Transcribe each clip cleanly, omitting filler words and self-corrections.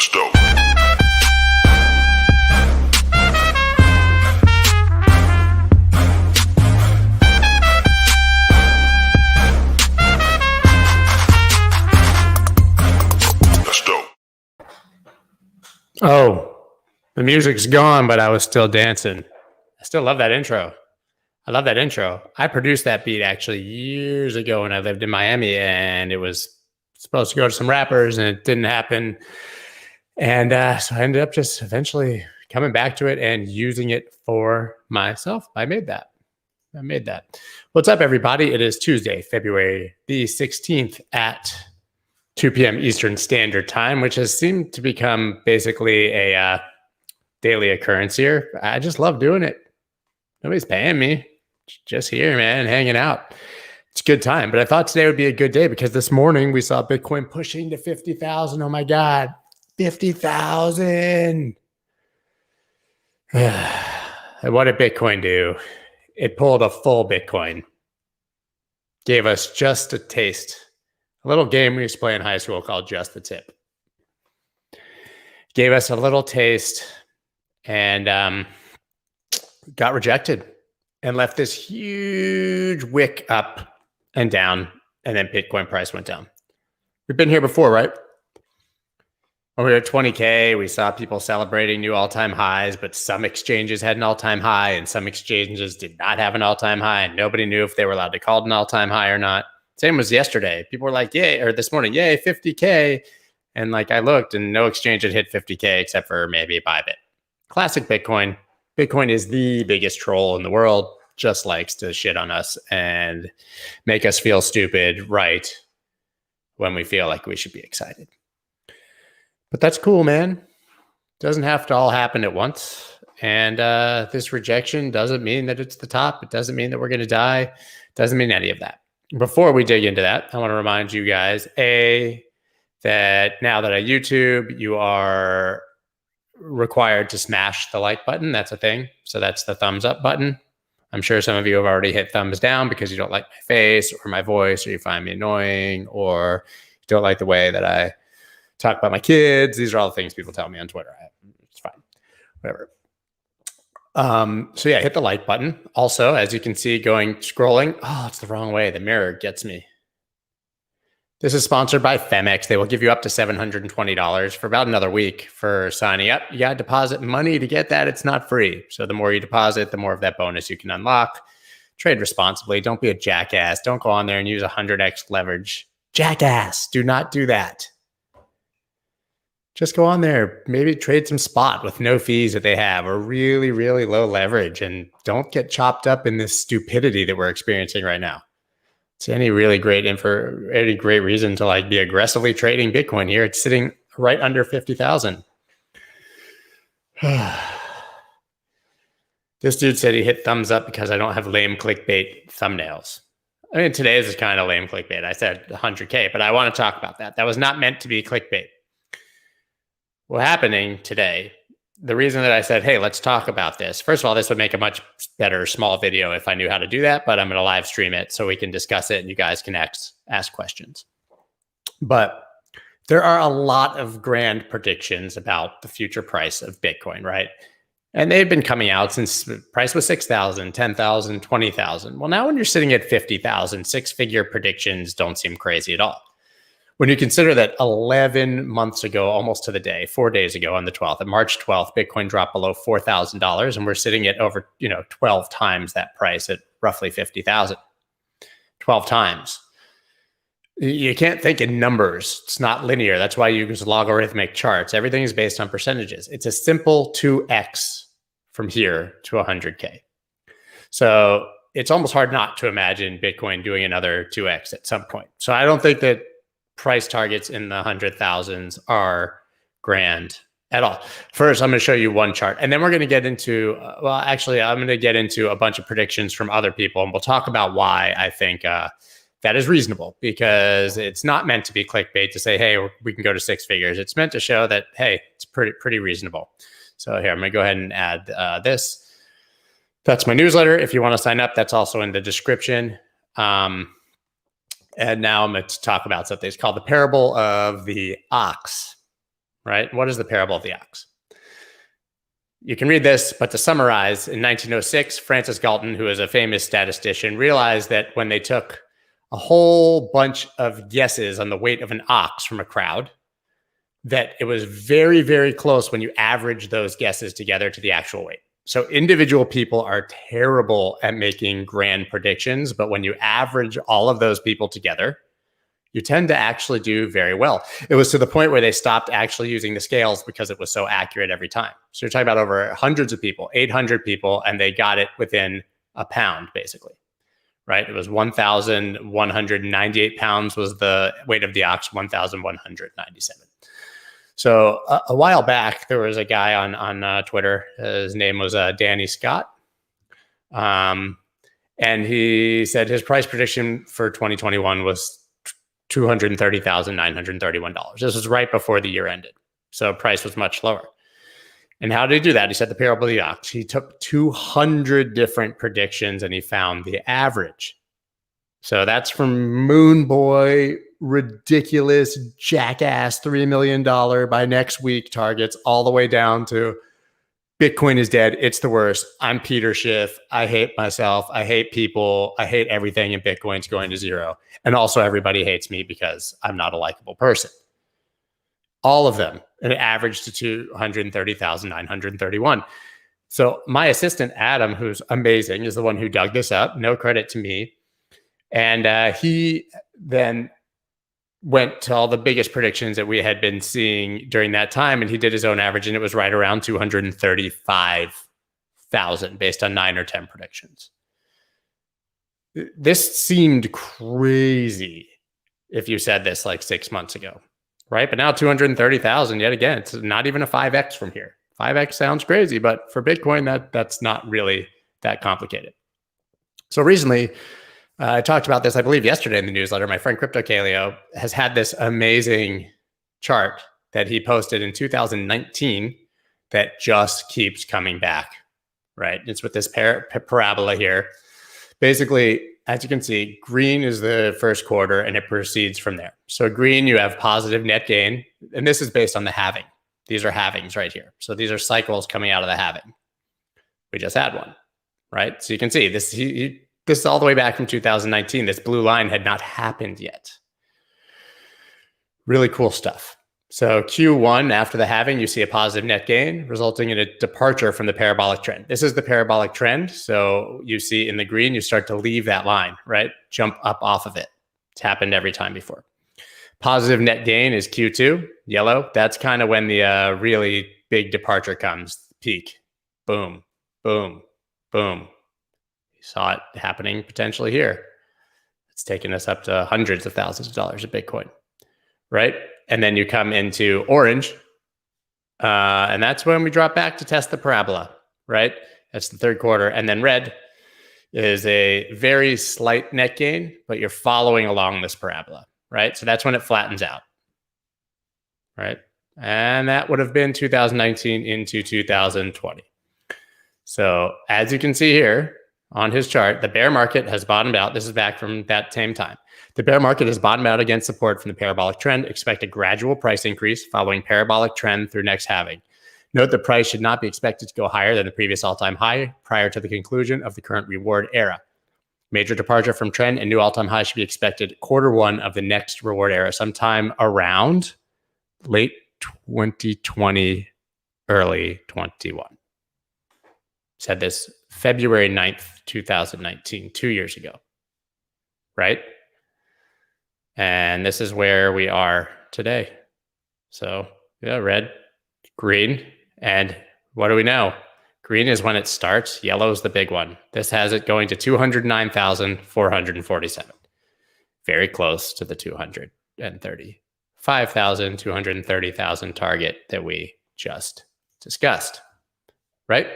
That's dope. Oh, the music's gone, but I was still dancing. I still love that intro. I love that intro. I produced that beat actually years ago when I lived in Miami, and it was supposed to go to some rappers, and it didn't happen. And so I ended up just eventually coming back to it and using it for myself. I made that. What's up, everybody? It is Tuesday, February the 16th at 2 p.m. Eastern Standard Time, which has seemed to become basically a daily occurrence here. I just love doing it. Nobody's paying me. Just here, man, hanging out. It's a good time. But I thought today would be a good day because this morning we saw Bitcoin pushing to 50,000. Oh my God, 50,000. What did Bitcoin do? It pulled a full Bitcoin. Gave us just a taste. A little game we used to play in high school called Just the Tip. Gave us a little taste and got rejected and left this huge wick up and down, and then Bitcoin price went down. We've been here before, right? When we were at 20K, we saw people celebrating new all-time highs, but some exchanges had an all-time high and some exchanges did not have an all-time high, and nobody knew if they were allowed to call it an all-time high or not. Same was yesterday. People were like, yay, or this morning, yay, 50K. And like I looked and no exchange had hit 50K except for maybe Bybit. Classic Bitcoin. Bitcoin is the biggest troll in the world, just likes to shit on us and make us feel stupid right when we feel like we should be excited. But that's cool, man. Doesn't have to all happen at once. And this rejection doesn't mean that it's the top. It doesn't mean that we're going to die. Doesn't mean any of that. Before we dig into that, I want to remind you guys, that now that I YouTube, you are required to smash the like button. That's a thing. So that's the thumbs up button. I'm sure some of you have already hit thumbs down because you don't like my face or my voice, or you find me annoying, or you don't like the way that I talk about my kids. These are all the things people tell me on Twitter. It's fine. Whatever. So yeah, hit the like button. Also, as you can see, scrolling. Oh, it's the wrong way. The mirror gets me. This is sponsored by Femex. They will give you up to $720 for about another week for signing up. You got to deposit money to get that. It's not free. So the more you deposit, the more of that bonus you can unlock. Trade responsibly. Don't be a jackass. Don't go on there and use 100x leverage. Jackass. Do not do that. Just go on there, maybe trade some spot with no fees that they have, or really, really low leverage, and don't get chopped up in this stupidity that we're experiencing right now. It's any great reason to like be aggressively trading Bitcoin here. It's sitting right under 50,000. This dude said he hit thumbs up because I don't have lame clickbait thumbnails. I mean, today's is kind of lame clickbait. I said 100K, but I want to talk about that. That was not meant to be clickbait. What's happening today, the reason that I said, hey, let's talk about this. First of all, this would make a much better small video if I knew how to do that, but I'm going to live stream it so we can discuss it and you guys can ask questions. But there are a lot of grand predictions about the future price of Bitcoin, right? And they've been coming out since the price was 6,000, 10,000, 20,000. Well, now when you're sitting at 50,000, six-figure predictions don't seem crazy at all. When you consider that 11 months ago, almost to the day, 4 days ago on the 12th, on March 12th, Bitcoin dropped below $4,000, and we're sitting at over 12 times that price at roughly 50,000. 12 times. You can't think in numbers. It's not linear. That's why you use logarithmic charts. Everything is based on percentages. It's a simple 2x from here to 100K. So it's almost hard not to imagine Bitcoin doing another 2x at some point. So I don't think that price targets in the 100,000s are grand at all. First, I'm going to show you one chart, and then we're going to get into, I'm going to get into a bunch of predictions from other people, and we'll talk about why I think that is reasonable, because it's not meant to be clickbait to say, hey, we can go to six figures. It's meant to show that, hey, it's pretty reasonable. So here, I'm going to go ahead and add this. That's my newsletter. If you want to sign up, that's also in the description. And now I'm going to talk about something. It's called the parable of the ox. right? What is the parable of the ox? You can read this, but to summarize, in 1906, Francis Galton, who is a famous statistician, realized that when they took a whole bunch of guesses on the weight of an ox from a crowd, that it was very, very close when you average those guesses together to the actual weight. So individual people are terrible at making grand predictions, but when you average all of those people together, you tend to actually do very well. It was to the point where they stopped actually using the scales because it was so accurate every time. So you're talking about over hundreds of people, 800 people, and they got it within a pound, basically, right? It was 1,198 pounds was the weight of the ox, 1,197. So a while back, there was a guy on Twitter. His name was Danny Scott. And he said his price prediction for 2021 was $230,931. This was right before the year ended. So price was much lower. And how did he do that? He said the parable of the ox. He took 200 different predictions and he found the average. So that's from Moon Boy, ridiculous, jackass, $3 million by next week targets, all the way down to Bitcoin is dead. It's the worst. I'm Peter Schiff. I hate myself. I hate people. I hate everything. And Bitcoin's going to zero. And also everybody hates me because I'm not a likable person. All of them. And it averaged to 230,931. So my assistant, Adam, who's amazing, is the one who dug this up. No credit to me. And he then went to all the biggest predictions that we had been seeing during that time. And he did his own average, and it was right around 235,000 based on 9 or 10 predictions. This seemed crazy if you said this like 6 months ago, right? But now 230,000, yet again, it's not even a 5X from here. 5X sounds crazy, but for Bitcoin, that's not really that complicated. So recently, I talked about this, I believe, yesterday in the newsletter. My friend Crypto Kaleo has had this amazing chart that he posted in 2019 that just keeps coming back, right? It's with this parabola here. Basically, as you can see, green is the first quarter and it proceeds from there. So green, you have positive net gain, and this is based on the halving. These are halvings right here. So these are cycles coming out of the halving. We just had one, right? So you can see this. This is all the way back from 2019. This blue line had not happened yet. Really cool stuff. So Q1, after the halving, you see a positive net gain, resulting in a departure from the parabolic trend. This is the parabolic trend. So you see in the green, you start to leave that line, right? Jump up off of it. It's happened every time before. Positive net gain is Q2, yellow. That's kind of when the really big departure comes. Peak. Boom, boom, boom. Saw it happening potentially here. It's taken us up to hundreds of thousands of dollars of Bitcoin, right? And then you come into orange, and that's when we drop back to test the parabola, right? That's the third quarter. And then red is a very slight net gain, but you're following along this parabola, right? So that's when it flattens out, right? And that would have been 2019 into 2020. So as you can see here, on his chart, the bear market has bottomed out. This is back from that same time. The bear market has bottomed out against support from the parabolic trend. Expect a gradual price increase following parabolic trend through next halving. Note the price should not be expected to go higher than the previous all-time high prior to the conclusion of the current reward era. Major departure from trend and new all-time high should be expected Q1 of the next reward era, sometime around late 2020, early 21. Said this February 9th, 2019, 2 years ago, right? And this is where we are today. So yeah, red, green, and what do we know? Green is when it starts. Yellow is the big one. This has it going to 209,447. Very close to the 235,000, 230,000 target that we just discussed, right?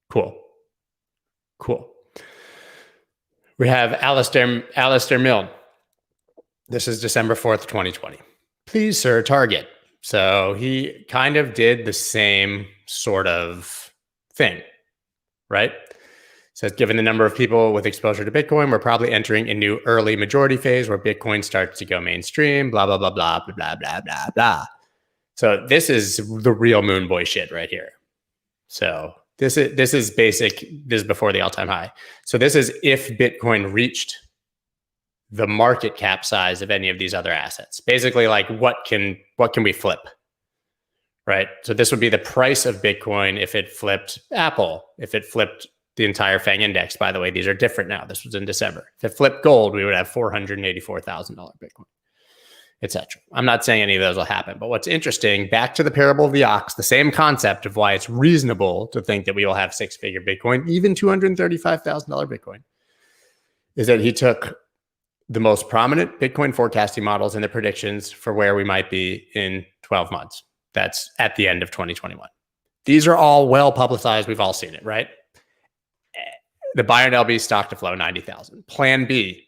Cool. We have Alistair Milne. This is December 4th, 2020. Please, sir, target. So he kind of did the same sort of thing, right? So given the number of people with exposure to Bitcoin, we're probably entering a new early majority phase where Bitcoin starts to go mainstream, blah, blah, blah, blah, blah, blah, blah, blah. So this is the real moon boy shit right here. So this is basic. This is before the all-time high. So this is if Bitcoin reached the market cap size of any of these other assets. Basically, like what can we flip? Right? So this would be the price of Bitcoin if it flipped Apple, if it flipped the entire FANG index. By the way, these are different now. This was in December. If it flipped gold, we would have $484,000 Bitcoin, etc. I'm not saying any of those will happen, but what's interesting, back to the parable of the ox, the same concept of why it's reasonable to think that we will have six-figure Bitcoin, even $235,000 Bitcoin, is that he took the most prominent Bitcoin forecasting models and the predictions for where we might be in 12 months. That's at the end of 2021. These are all well publicized. We've all seen it, right? The Bayern LB stock to flow 90,000. Plan B,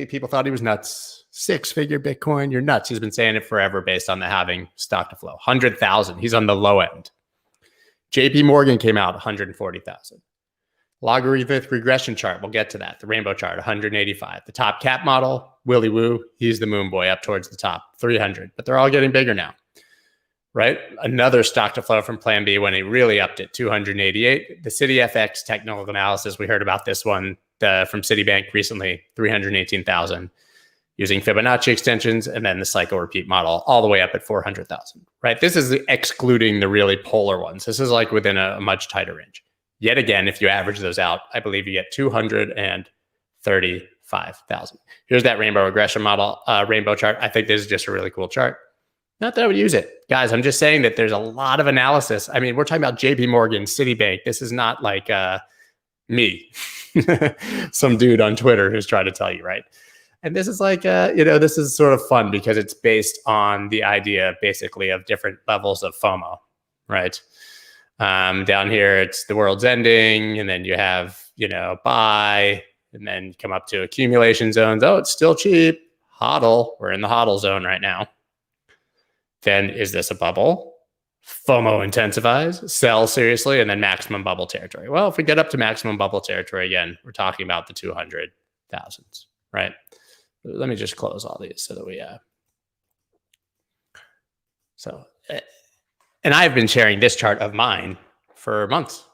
people thought he was nuts. Six-figure Bitcoin, you're nuts. He's been saying it forever based on the halving stock to flow. 100,000, he's on the low end. JP Morgan came out 140,000. Logarithmic regression chart, we'll get to that. The rainbow chart, 185. The top cap model, Willy Woo, he's the moon boy up towards the top, 300. But they're all getting bigger now, right? Another stock to flow from Plan B when he really upped it, 288. The CityFX technical analysis, we heard about this one from Citibank recently, 318,000. Using Fibonacci extensions and then the cycle repeat model all the way up at 400,000, right? This is excluding the really polar ones. This is like within a much tighter range. Yet again, if you average those out, I believe you get 235,000. Here's that rainbow regression model, rainbow chart. I think this is just a really cool chart. Not that I would use it. Guys, I'm just saying that there's a lot of analysis. I mean, we're talking about JP Morgan, Citibank. This is not like me, some dude on Twitter who's trying to tell you, right? And this is like, this is sort of fun because it's based on the idea basically of different levels of FOMO, right? Down here, it's the world's ending. And then you have, buy, and then you come up to accumulation zones. Oh, it's still cheap. HODL. We're in the HODL zone right now. Then is this a bubble? FOMO intensifies, sell seriously, and then maximum bubble territory. Well, if we get up to maximum bubble territory again, we're talking about the 200,000s, right? Let me just close all these so that we, and I've been sharing this chart of mine for months,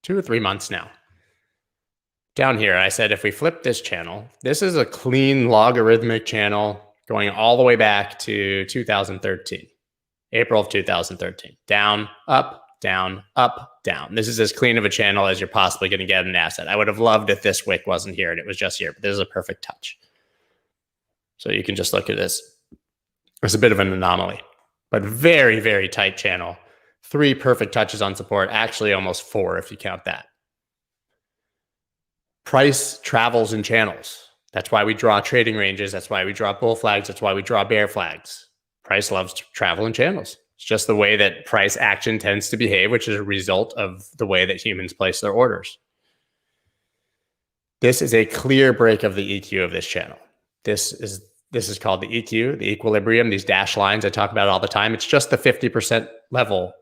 2 or 3 months now. Down here, I said, if we flip this channel, this is a clean logarithmic channel going all the way back to 2013, April of 2013, down, up, down, up, down. This is as clean of a channel as you're possibly going to get in an asset. I would have loved if this wick wasn't here and it was just here, but this is a perfect touch. So you can just look at this. It's a bit of an anomaly, but very, very tight channel. 3 perfect touches on support, actually almost 4 if you count that. Price travels in channels. That's why we draw trading ranges. That's why we draw bull flags. That's why we draw bear flags. Price loves to travel in channels. It's just the way that price action tends to behave, which is a result of the way that humans place their orders. This is a clear break of the EQ of this channel. This is called the EQ, the equilibrium, these dashed lines I talk about all the time. It's just the 50% level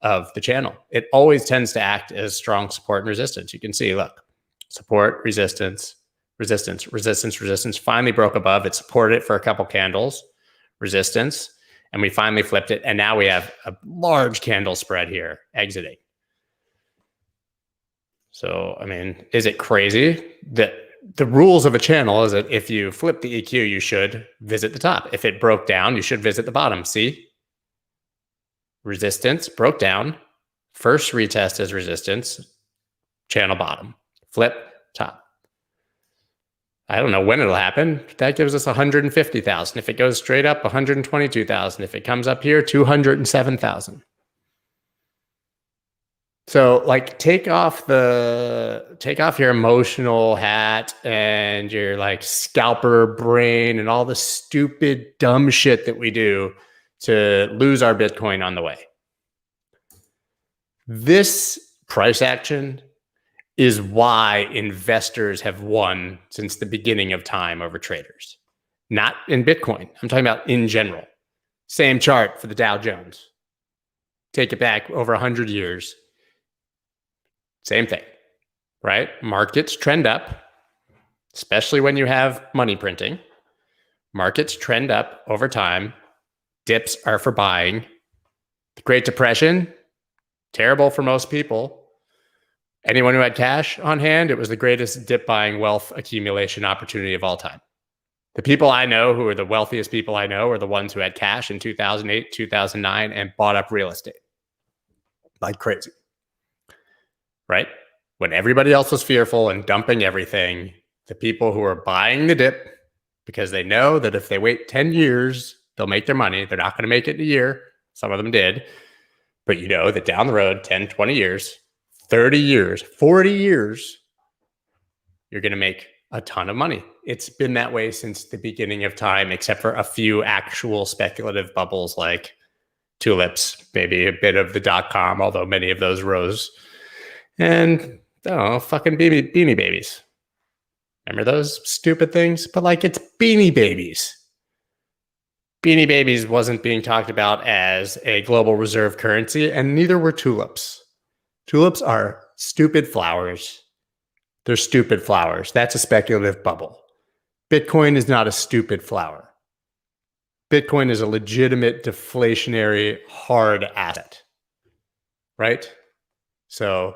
of the channel. It always tends to act as strong support and resistance. You can see, look, support, resistance, resistance, resistance, resistance, finally broke above. It supported it for a couple candles, resistance, and we finally flipped it. And now we have a large candle spread here exiting. So, I mean, is it crazy that the rules of a channel is that if you flip the EQ, you should visit the top. If it broke down, you should visit the bottom. See? Resistance, broke down. First retest is resistance, channel bottom. Flip, top. I don't know when it'll happen. That gives us 150,000. If it goes straight up, 122,000. If it comes up here, 207,000. So like take off your emotional hat and your like scalper brain and all the stupid dumb shit that we do to lose our Bitcoin on the way. This price action is why investors have won since the beginning of time over traders. Not in Bitcoin. I'm talking about in general. Same chart for the Dow Jones. Take it back over 100 years. Same thing, right? Markets trend up, especially when you have money printing. Markets trend up over time, Dips are for buying. The Great Depression, terrible for most people. Anyone who had cash on hand, it was the greatest dip buying wealth accumulation opportunity of all time. The people I know who are the wealthiest people I know are the ones who had cash in 2008, 2009, and bought up real estate like crazy, right? When everybody else was fearful and dumping everything, the people who are buying the dip because they know that if they wait 10 years, they'll make their money. They're not going to make it in a year. Some of them did. But you know that down the road, 10, 20 years, 30 years, 40 years, you're going to make a ton of money. It's been that way since the beginning of time, except for a few actual speculative bubbles like tulips, maybe a bit of the .com, although many of those rose. And, I don't know, fucking Beanie Babies. Remember those stupid things? But like, it's Beanie Babies. Beanie Babies wasn't being talked about as a global reserve currency, and neither were tulips. Tulips are stupid flowers. They're stupid flowers. That's a speculative bubble. Bitcoin is not a stupid flower. Bitcoin is a legitimate deflationary hard asset, right? So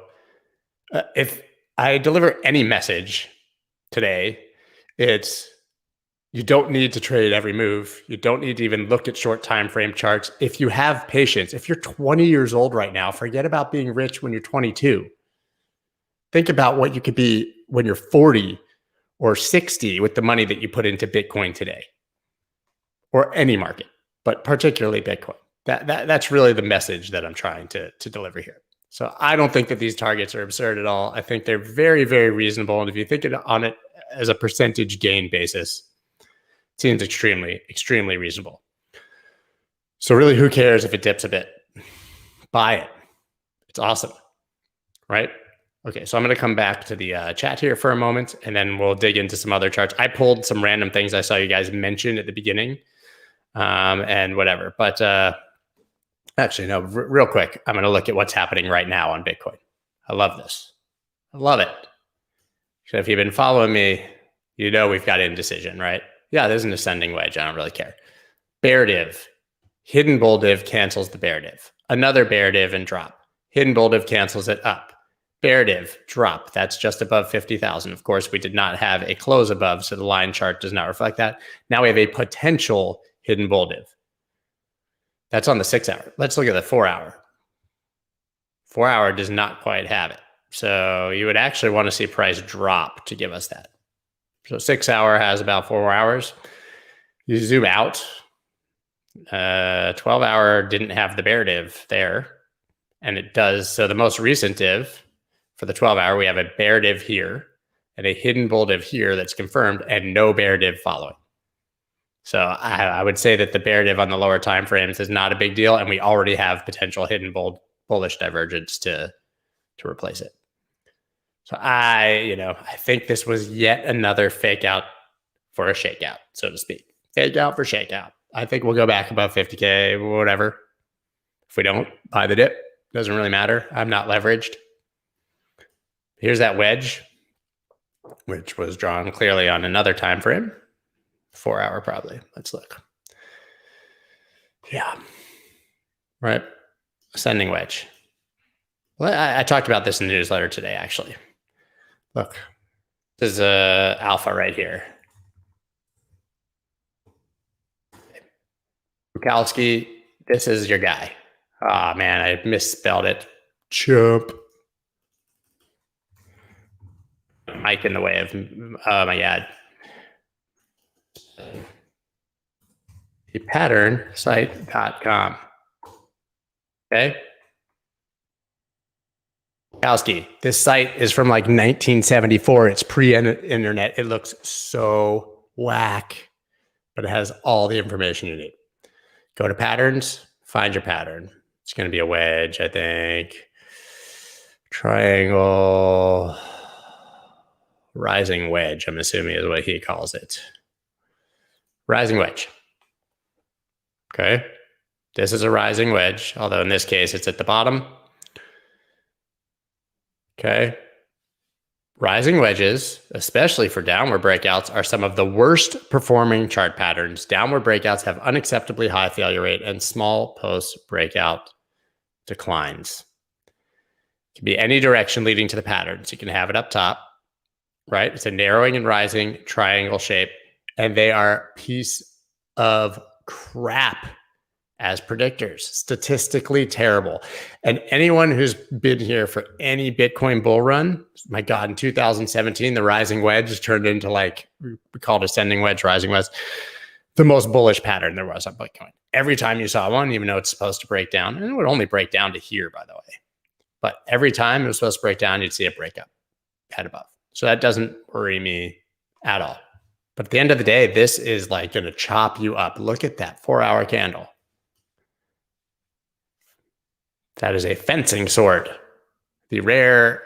if I deliver any message today, it's you don't need to trade every move. You don't need to even look at short time frame charts. If you have patience, if you're 20 years old right now, forget about being rich when you're 22. Think about what you could be when you're 40 or 60 with the money that you put into Bitcoin today, or any market, but particularly Bitcoin. That's really the message that I'm trying to deliver here. So I don't think that these targets are absurd at all. I think they're very, very reasonable. And if you think on it as a percentage gain basis, it seems extremely, extremely reasonable. So really, who cares if it dips a bit? Buy it. It's awesome, right? Okay, so I'm going to come back to the chat here for a moment, and then we'll dig into some other charts. I pulled some random things I saw you guys mention at the beginning, and whatever. But actually, no, real quick, I'm going to look at what's happening right now on Bitcoin. I love this. I love it. So if you've been following me, you know we've got indecision, right? Yeah, there's an ascending wedge. I don't really care. Bear div. Hidden bull div cancels the bear div. Another bear div and drop. Hidden bull div cancels it up. Bear div, drop. That's just above 50,000. Of course, we did not have a close above, so the line chart does not reflect that. Now we have a potential hidden bull div. That's on the 6 hour. Let's look at the 4 hour. 4 hour does not quite have it. So you would actually want to see price drop to give us that. So 6 hour has about 4 hours. You zoom out. 12 hour didn't have the bear div there. And it does. So the most recent div for the 12 hour, we have a bear div here and a hidden bull div here that's confirmed and no bear div following. So I would say that the bear div on the lower time frames is not a big deal. And we already have potential hidden bullish divergence to replace it. So I think this was yet another fake out for a shakeout, so to speak. Fake out for shakeout. I think we'll go back above 50K, whatever. If we don't, buy the dip. Doesn't really matter. I'm not leveraged. Here's that wedge, which was drawn clearly on another time frame. 4 hour probably. Let's look. Yeah. Right. Ascending wedge. Well, I talked about this in the newsletter today, actually. Look, this is alpha right here. Bukowski, this is your guy. Oh, man, I misspelled it. Chump. Mic in the way of, oh my God. Pattern.site.com. Okay. Bukowski, this site is from like 1974. It's pre-internet. It looks so whack, but it has all the information you need. Go to patterns, find your pattern. It's going to be a wedge, I think. Triangle. Rising wedge, I'm assuming is what he calls it. Rising wedge. Okay. This is a rising wedge, although in this case, it's at the bottom. Okay. rising wedges, especially for downward breakouts, are some of the worst performing chart patterns. Downward breakouts have unacceptably high failure rate and small post breakout declines. It can be any direction leading to the patterns. You can have it up top, right? It's a narrowing and rising triangle shape, and they are a piece of crap as predictors, statistically terrible. And anyone who's been here for any Bitcoin bull run, my God, in 2017, the rising wedge turned into like, we called ascending wedge, rising wedge, the most bullish pattern there was on Bitcoin. Every time you saw one, even though it's supposed to break down, and it would only break down to here, by the way. But every time it was supposed to break down, you'd see it break up, head above. So that doesn't worry me at all. But at the end of the day, this is like going to chop you up. Look at that 4-hour candle. That is a fencing sword. The rare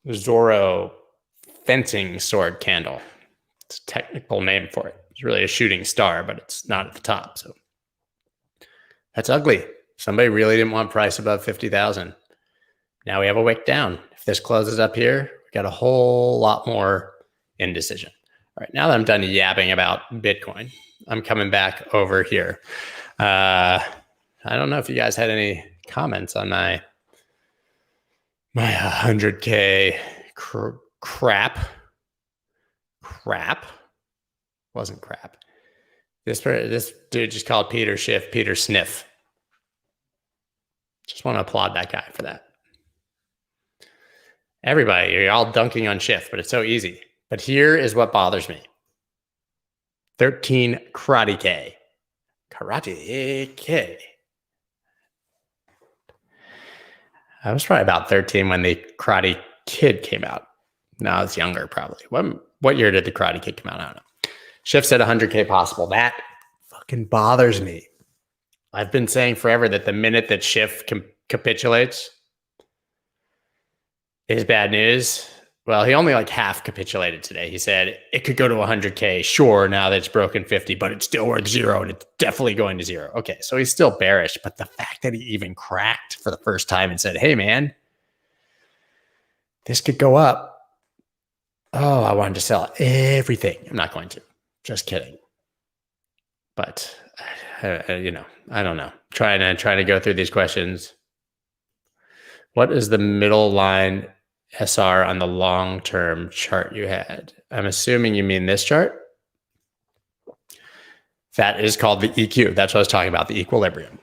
Zorro fencing sword candle. It's a technical name for it. It's really a shooting star, but it's not at the top. So that's ugly. Somebody really didn't want price above 50,000. Now we have a wick down. If this closes up here, we got a whole lot more indecision. All right, now that I'm done yapping about Bitcoin, I'm coming back over here. I don't know if you guys had any comments on my 100K crap. Wasn't crap. This dude just called Peter Schiff Peter Sniff. Just want to applaud that guy for that. Everybody, you're all dunking on Schiff, but it's so easy. But here is what bothers me. 13 Karate K. Karate K. I was probably about 13 when the Karate Kid came out. No, I was younger probably. What year did the Karate Kid come out? I don't know. Schiff said 100K possible. That fucking bothers me. I've been saying forever that the minute that Schiff capitulates is bad news. Well, he only like half capitulated today. He said it could go to 100K, sure, now that it's broken 50, but it's still worth zero, and it's definitely going to zero. Okay, so he's still bearish, but the fact that he even cracked for the first time and said, hey, man, this could go up. Oh, I wanted to sell everything. I'm not going to. Just kidding. But, I don't know. Trying to go through these questions. What is the middle line SR on the long-term chart you had? I'm assuming you mean this chart. That is called the EQ. That's what I was talking about, the equilibrium.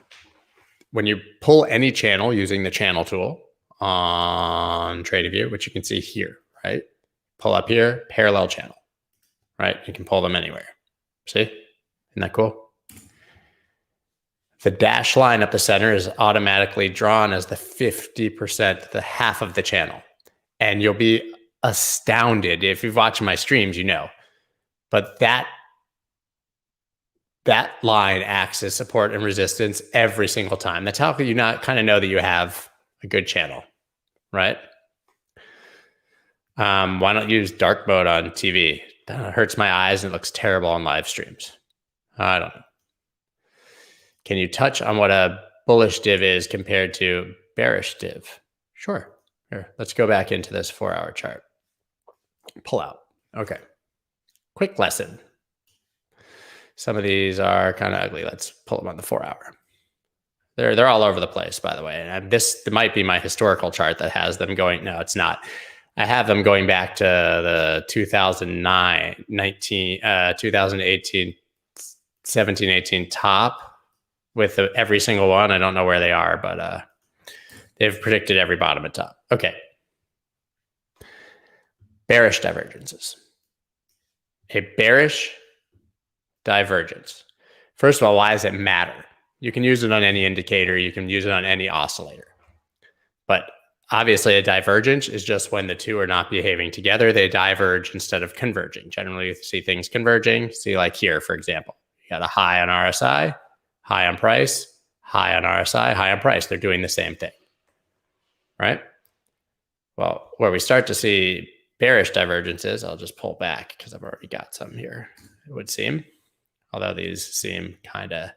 When you pull any channel using the channel tool on TradingView, which you can see here, right? Pull up here, parallel channel, right? You can pull them anywhere. See? Isn't that cool? The dashed line up the center is automatically drawn as the 50%, the half of the channel. And you'll be astounded. If you've watched my streams, you know. But that line acts as support and resistance every single time. That's how you not kind of know that you have a good channel, right? Why not use dark mode on TV? That hurts my eyes and it looks terrible on live streams. I don't know. Can you touch on what a bullish div is compared to bearish div? Sure. Here, let's go back into this 4-hour chart. Pull out. Okay. Quick lesson. Some of these are kind of ugly. Let's pull them on the 4-hour. They're all over the place, by the way. And this might be my historical chart that has them going. No, it's not. I have them going back to the 2018, 17, 18 top with every single one. I don't know where they are, but they've predicted every bottom and top. Okay. Bearish divergences. A bearish divergence. First of all, why does it matter? You can use it on any indicator. You can use it on any oscillator. But obviously, a divergence is just when the two are not behaving together. They diverge instead of converging. Generally, you see things converging. See like here, for example. You got a high on RSI, high on price, high on RSI, high on price. They're doing the same thing, right? Well, where we start to see bearish divergences, I'll just pull back because I've already got some here, it would seem. Although these seem kind of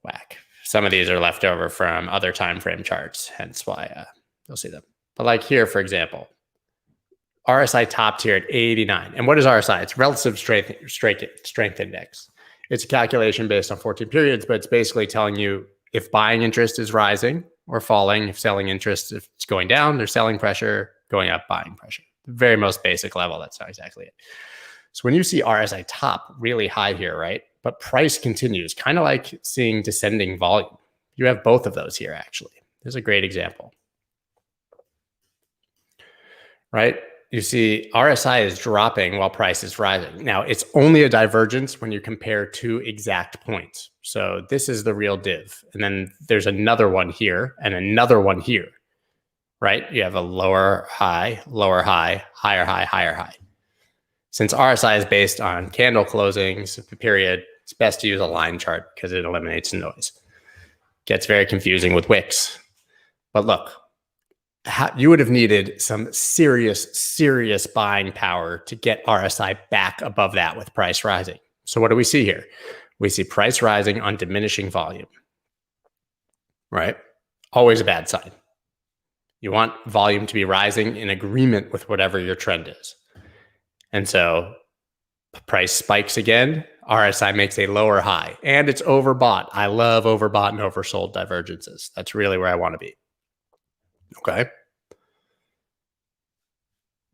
whack. Some of these are left over from other time frame charts, hence why you'll see them. But like here, for example, RSI topped here at 89. And what is RSI? It's relative strength index. It's a calculation based on 14 periods, but it's basically telling you if buying interest is rising or falling, if selling interest, if it's going down, there's selling pressure, going up, buying pressure. The very most basic level, that's not exactly it. So when you see RSI top really high here, right? But price continues, kind of like seeing descending volume. You have both of those here, actually. There's a great example. Right? You see RSI is dropping while price is rising. Now, it's only a divergence when you compare two exact points. So this is the real div. And then there's another one here and another one here, right? You have a lower high, higher high, higher high. Since RSI is based on candle closings, the period, it's best to use a line chart because it eliminates the noise. Gets very confusing with wicks. But look, you would have needed some serious buying power to get RSI back above that with price rising. So what do we see here? We see price rising on diminishing volume, right? Always a bad sign. You want volume to be rising in agreement with whatever your trend is. And so price spikes again, RSI makes a lower high, and it's overbought. I love overbought and oversold divergences. That's really where I want to be. Okay.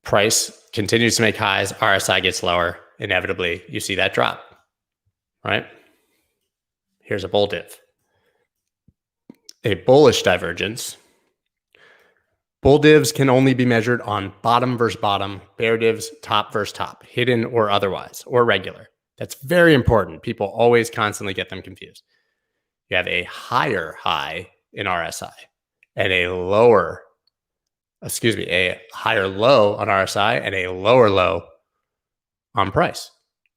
Price continues to make highs, RSI gets lower. Inevitably, you see that drop, right? Here's a bull div. A bullish divergence. Bull divs can only be measured on bottom versus bottom, bear divs, top versus top, hidden or otherwise, or regular. That's very important. People always constantly get them confused. You have a higher high in RSI and a higher low on RSI and a lower low on price.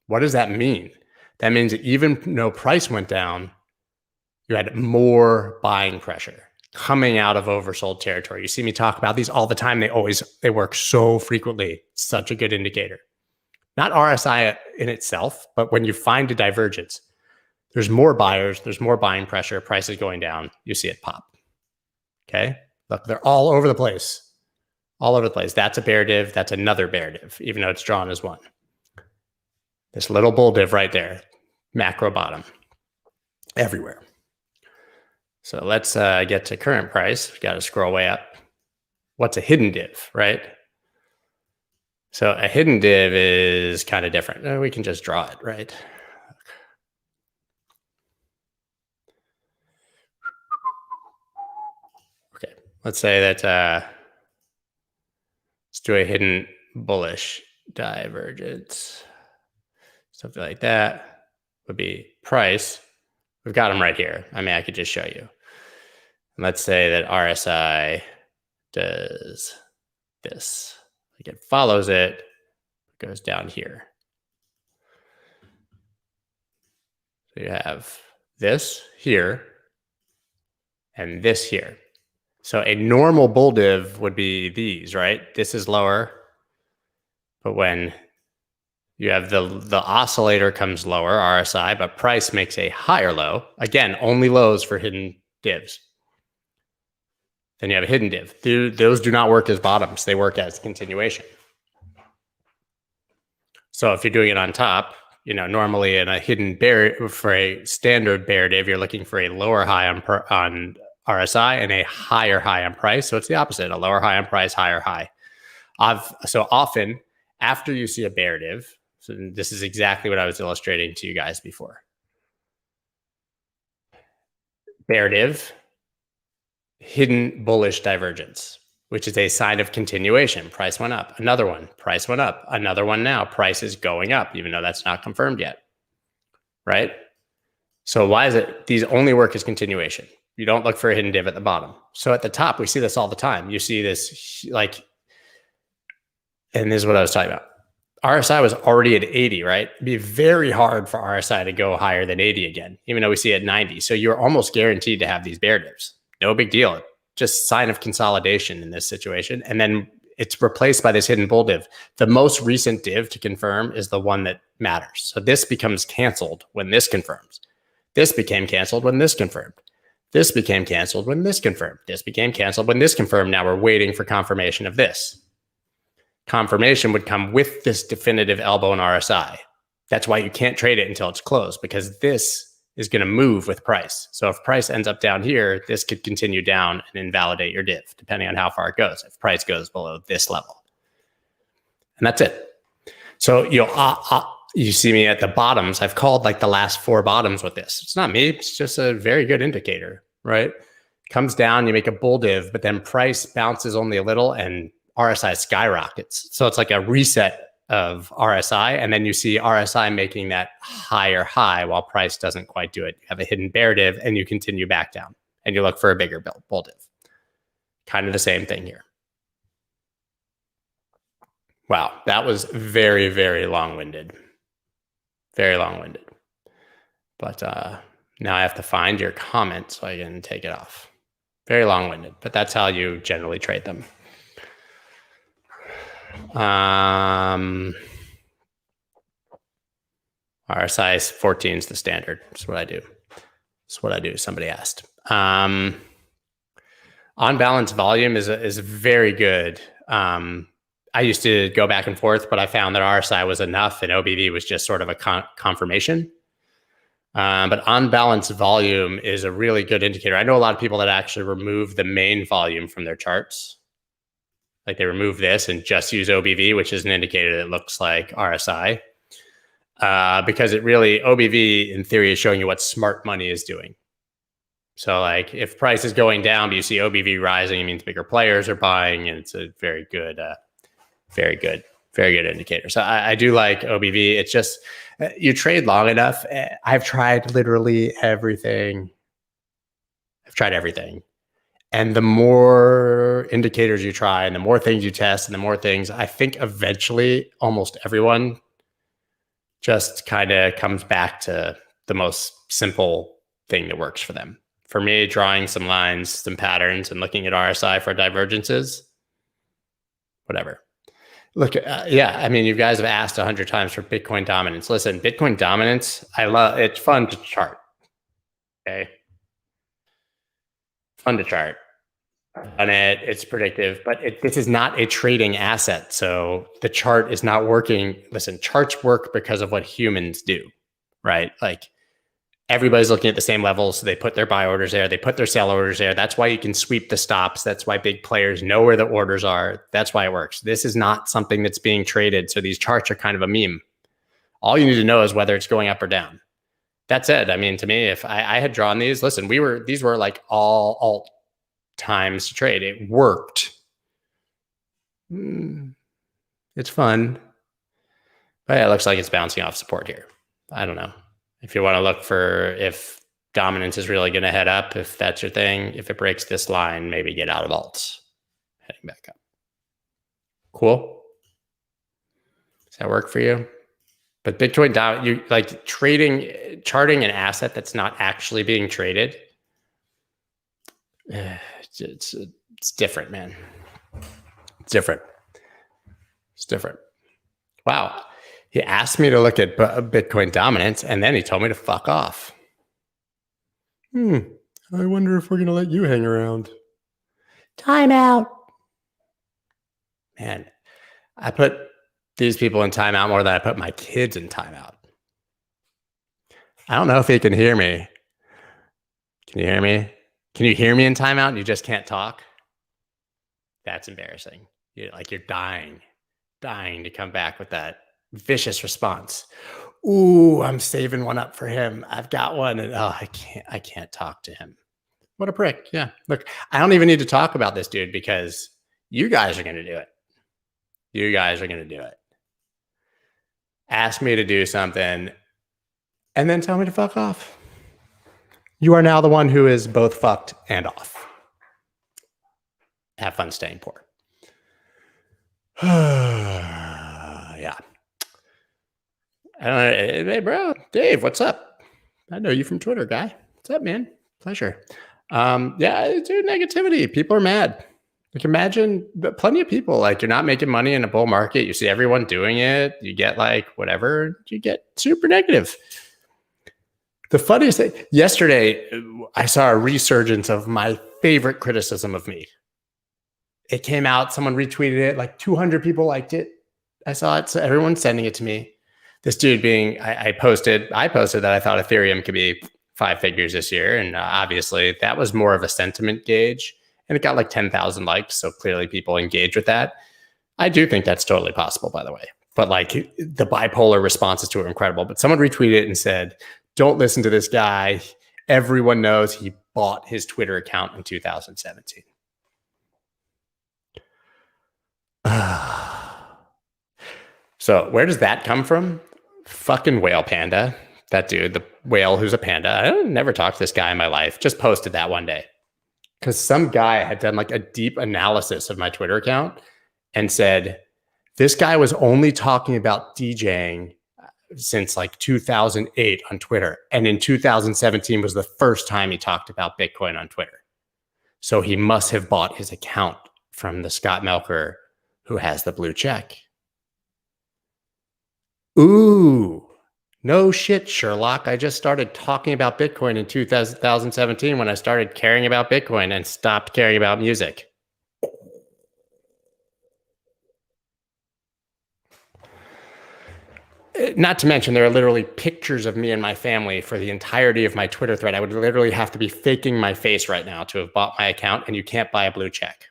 What does that mean? That means that even though price went down, you had more buying pressure coming out of oversold territory. You see me talk about these all the time. They work so frequently. Such a good indicator. Not RSI in itself, but when you find a divergence, there's more buyers, there's more buying pressure, price is going down, you see it pop. Okay? Look, they're all over the place. All over the place. That's a bear div, that's another bear div, even though it's drawn as one. This little bull div right there, macro bottom, everywhere. So let's get to current price. We've got to scroll way up. What's a hidden div, right? So a hidden div is kind of different. We can just draw it, right? Okay, let's say that, let's do a hidden bullish divergence. Something like that would be price. We've got them right here. I mean, I could just show you. Let's say that RSI does this. Like it follows it, goes down here. So you have this here and this here. So a normal bull div would be these, right? This is lower, but when you have the oscillator comes lower, RSI, but price makes a higher low. Again, only lows for hidden divs. Then you have a hidden div. Those do not work as bottoms. They work as continuation. So if you're doing it on top, normally in a hidden bear, for a standard bear div, you're looking for a lower high on RSI and a higher high on price. So it's the opposite, a lower high on price, higher high. So often after you see a bear div, so this is exactly what I was illustrating to you guys before. Bear div, hidden bullish divergence, which is a sign of continuation. Price went up, another one, price went up, another one now, price is going up, even though that's not confirmed yet, right? So why is it these only work as continuation? You don't look for a hidden div at the bottom. So at the top, we see this all the time. You see this and this is what I was talking about. RSI was already at 80, right? It'd be very hard for RSI to go higher than 80 again, even though we see it at 90. So you're almost guaranteed to have these bear divs. No big deal. Just sign of consolidation in this situation. And then it's replaced by this hidden bull div. The most recent div to confirm is the one that matters. So this becomes canceled when this confirms. This became canceled when this confirmed. This became canceled when this confirmed. This became canceled when this confirmed. Now we're waiting for confirmation of this. confirmation would come with this definitive elbow and RSI. That's why you can't trade it until it's closed, because this is going to move with price. So if price ends up down here, this could continue down and invalidate your div, depending on how far it goes, if price goes below this level. And that's it. So you see me at the bottoms. I've called like the last 4 bottoms with this. It's not me. It's just a very good indicator, right? Comes down, you make a bull div, but then price bounces only a little and RSI skyrockets. So it's like a reset of RSI, and then you see RSI making that higher high while price doesn't quite do it. You have a hidden bear div and you continue back down and you look for a bigger bull div. Kind of the same thing here. Wow, that was very, very long-winded. Very long-winded. But now I have to find your comment so I can take it off. Very long-winded, but that's how you generally trade them. RSI 14 is the standard. That's what I do. That's what I do. Somebody asked. On balance volume is very good. I used to go back and forth, but I found that RSI was enough and OBV was just sort of a confirmation. But on balance volume is a really good indicator. I know a lot of people that actually remove the main volume from their charts. Like they remove this and just use OBV, which is an indicator that looks like RSI. Because it really, OBV in theory is showing you what smart money is doing. So like if price is going down, but you see OBV rising, it means bigger players are buying, and it's a very good indicator. So I do like OBV. It's just, you trade long enough. I've tried literally everything. And the more indicators you try and the more things you test and the more things, I think eventually almost everyone just kind of comes back to the most simple thing that works for them. For me, drawing some lines, some patterns, and looking at RSI for divergences, whatever. Look, yeah, I mean, you guys have asked 100 times for Bitcoin dominance. Listen, Bitcoin dominance, I love, it's fun to chart. Okay. Fun to chart. On it, it's predictive, but this is not a trading asset. So the chart is not working. Listen, charts work because of what humans do, right? Like everybody's looking at the same levels. So they put their buy orders there. They put their sell orders there. That's why you can sweep the stops. That's why big players know where the orders are. That's why it works. This is not something that's being traded. So these charts are kind of a meme. All you need to know is whether it's going up or down. That said, I mean, to me, if I had drawn these, listen, these were like all alt times to trade. It worked. It's fun. But yeah, it looks like it's bouncing off support here. I don't know. If you want to look for if dominance is really going to head up, if that's your thing, if it breaks this line, maybe get out of alts. Heading back up. Cool. Does that work for you? But Bitcoin down, you like charting an asset that's not actually being traded. It's different, man. It's different. It's different. Wow. He asked me to look at Bitcoin dominance, and then he told me to fuck off. I wonder if we're going to let you hang around. Timeout. Man, I put these people in timeout more than I put my kids in timeout. I don't know if he can hear me. Can you hear me? Can you hear me in timeout and you just can't talk? That's embarrassing. You're dying to come back with that vicious response. Ooh, I'm saving one up for him. I've got one, and I can't talk to him. What a prick. Yeah. Look, I don't even need to talk about this dude because you guys are going to do it. You guys are going to do it. Ask me to do something and then tell me to fuck off. You are now the one who is both fucked and off. Have fun staying poor. Yeah. I don't know. Hey, bro, Dave, what's up? I know you from Twitter, guy. What's up, man? Pleasure. Yeah, dude, negativity. People are mad. Like imagine plenty of people, like you're not making money in a bull market. You see everyone doing it. You get like whatever. You get super negative. The funniest thing, yesterday, I saw a resurgence of my favorite criticism of me. it came out, someone retweeted it, like 200 people liked it. I saw it, so everyone's sending it to me. This dude being, I posted that I thought Ethereum could be 5 figures this year, and obviously that was more of a sentiment gauge, and it got like 10,000 likes, so clearly people engage with that. I do think that's totally possible, by the way. But like the bipolar responses to it are incredible. But someone retweeted it and said, don't listen to this guy. Everyone knows he bought his Twitter account in 2017. So where does that come from? Fucking Whale Panda. That dude, the whale who's a panda. I never talked to this guy in my life. Just posted that one day. Because some guy had done like a deep analysis of my Twitter account and said, this guy was only talking about DJing since like 2008 on Twitter. And in 2017 was the first time he talked about Bitcoin on Twitter. So he must have bought his account from the Scott Melker who has the blue check. Ooh, no shit, Sherlock. I just started talking about Bitcoin in 2017 when I started caring about Bitcoin and stopped caring about music. Not to mention, there are literally pictures of me and my family for the entirety of my Twitter thread. I would literally have to be faking my face right now to have bought my account, and you can't buy a blue check.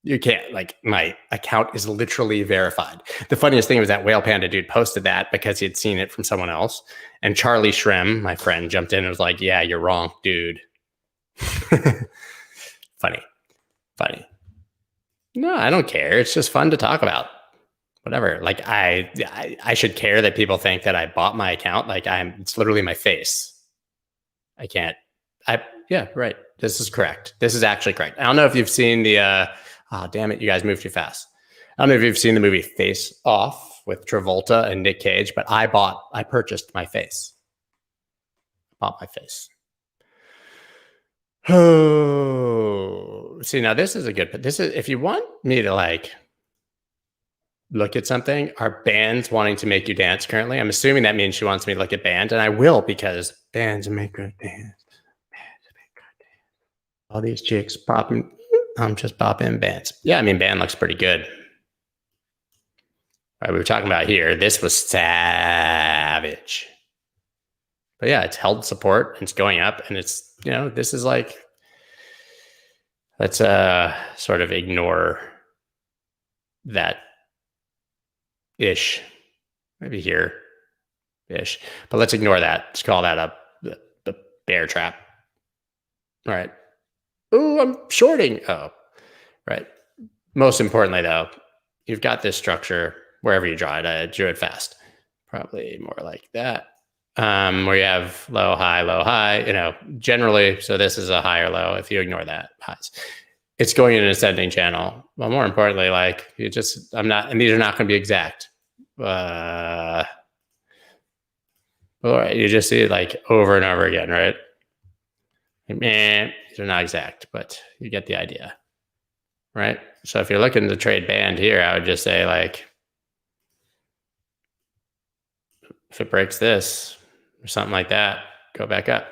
You can't. Like, my account is literally verified. The funniest thing was that Whale Panda dude posted that because he had seen it from someone else. And Charlie Shrem, my friend, jumped in and was like, yeah, you're wrong, dude. Funny. No, I don't care. It's just fun to talk about. Whatever. Like I should care that people think that I bought my account. Like it's literally my face. I can't. Yeah, right. This is correct. This is actually correct. I don't know if you've seen the, oh, damn it. You guys moved too fast. I don't know if you've seen the movie Face Off with Travolta and Nick Cage, but I purchased my face. Bought my face. Oh, see, now this is a good, this is, if you want me to like, look at something, are bands wanting to make you dance currently? I'm assuming that means she wants me to look at band, and I will, because bands make her dance. All these chicks popping, I'm just popping bands. Yeah, I mean, band looks pretty good. All right, we were talking about here, this was savage. But yeah, it's held support, and it's going up, and it's, you know, this is like, let's sort of ignore that ish, maybe here ish, but let's ignore that. Let's call that up the bear trap. All right. Oh, I'm shorting. Oh, right. Most importantly, though, you've got this structure wherever you draw it. I drew it fast, probably more like that, where you have low, high, you know, generally. So this is a high or low. If you ignore that, highs. It's going in an ascending channel. Well, more importantly, like you just, I'm not, and these are not going to be exact. All right, you just see it like over and over again, right? Man, these are not exact, but you get the idea, right? So if you're looking to trade band here, I would just say like, if it breaks this or something like that, go back up.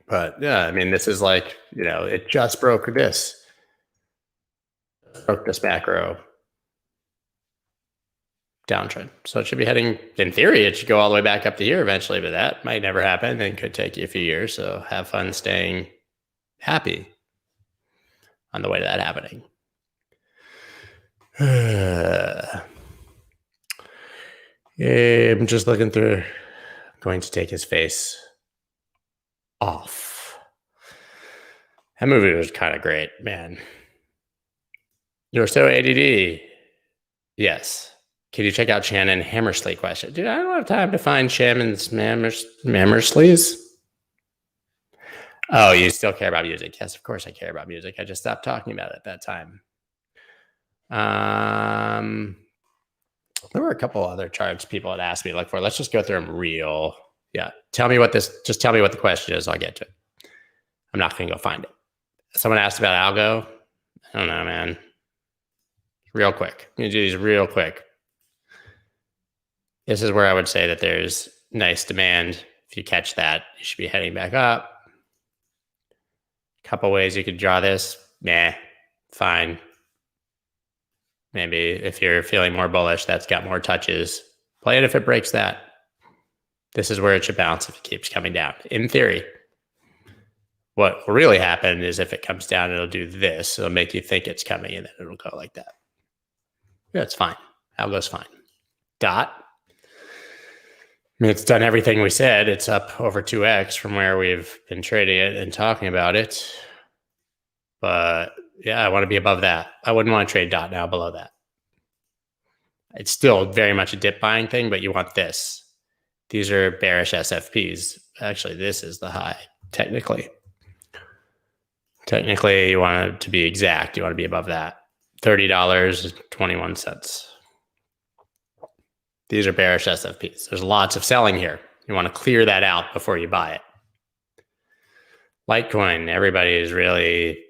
But yeah, I mean, this is like, you know, it just broke this. Broke this macro downtrend. So it should be heading, in theory, it should go all the way back up to here eventually, but that might never happen and could take you a few years. So have fun staying happy on the way to that happening. I'm just looking through. I'm going to take his face off. That movie was kind of great, man. You're so ADD. Yes. Can you check out Shannon Hammersley question? Dude, I don't have time to find Shannon's Hammersleys. Oh, you still care about music? Yes, of course I care about music. I just stopped talking about it at that time. There were a couple other charts people had asked me to look for. Let's just go through them real. Yeah. Tell me what just tell me what the question is. I'll get to it. I'm not going to go find it. Someone asked about algo. I don't know, man. Real quick. I'm going to do these real quick. This is where I would say that there's nice demand. If you catch that, you should be heading back up. A couple ways you could draw this. nah, fine. Maybe if you're feeling more bullish, that's got more touches. Play it if it breaks that. This is where it should bounce if it keeps coming down. In theory, what will really happen is if it comes down, it'll do this. It'll make you think it's coming, and then it'll go like that. Yeah, it's fine. Algo's fine. Dot. I mean, it's done everything we said. It's up over 2x from where we've been trading it and talking about it. But yeah, I want to be above that. I wouldn't want to trade dot now below that. It's still very much a dip buying thing, but you want this. These are bearish SFPs. Actually, this is the high, technically. Technically, you want it to be exact. You want to be above that. $30.21. These are bearish SFPs. There's lots of selling here. You want to clear that out before you buy it. Litecoin, everybody is really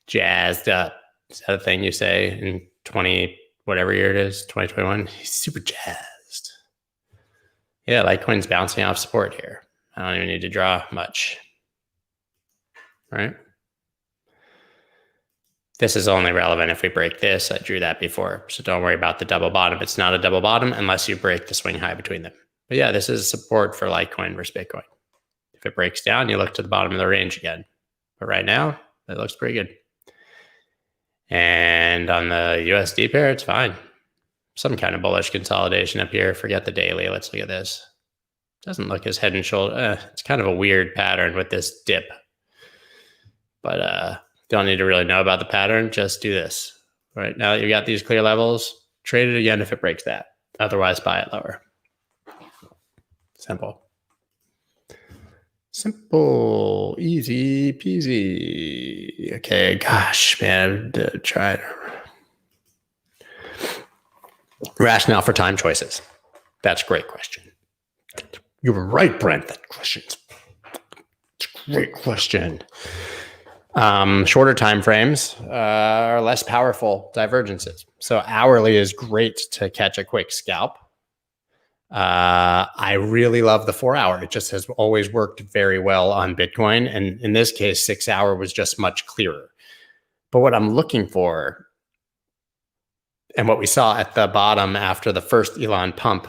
jazzed up. Is that a thing you say in 20, whatever year it is, 2021? He's super jazzed. Yeah, Litecoin's bouncing off support here. I don't even need to draw much. Right? This is only relevant if we break this. I drew that before, so don't worry about the double bottom. It's not a double bottom unless you break the swing high between them. But yeah, this is support for Litecoin versus Bitcoin. If it breaks down, you look to the bottom of the range again. But right now, it looks pretty good. And on the USD pair, it's fine. Some kind of bullish consolidation up here. Forget the daily. Let's look at this. Doesn't look as head and shoulder. It's kind of a weird pattern with this dip. But don't need to really know about the pattern. Just do this. Right now that you got these clear levels, trade it again if it breaks that. Otherwise, buy it lower. Simple. Simple, easy peasy. Okay, gosh, man, try it. Rationale for time choices. That's a great question. You were right, Brent. That question's it's a great question. Shorter time frames are less powerful divergences. So hourly is great to catch a quick scalp. I really love the 4 hour. It just has always worked very well on Bitcoin. And in this case, 6 hour was just much clearer. But what I'm looking for, and what we saw at the bottom after the first Elon pump,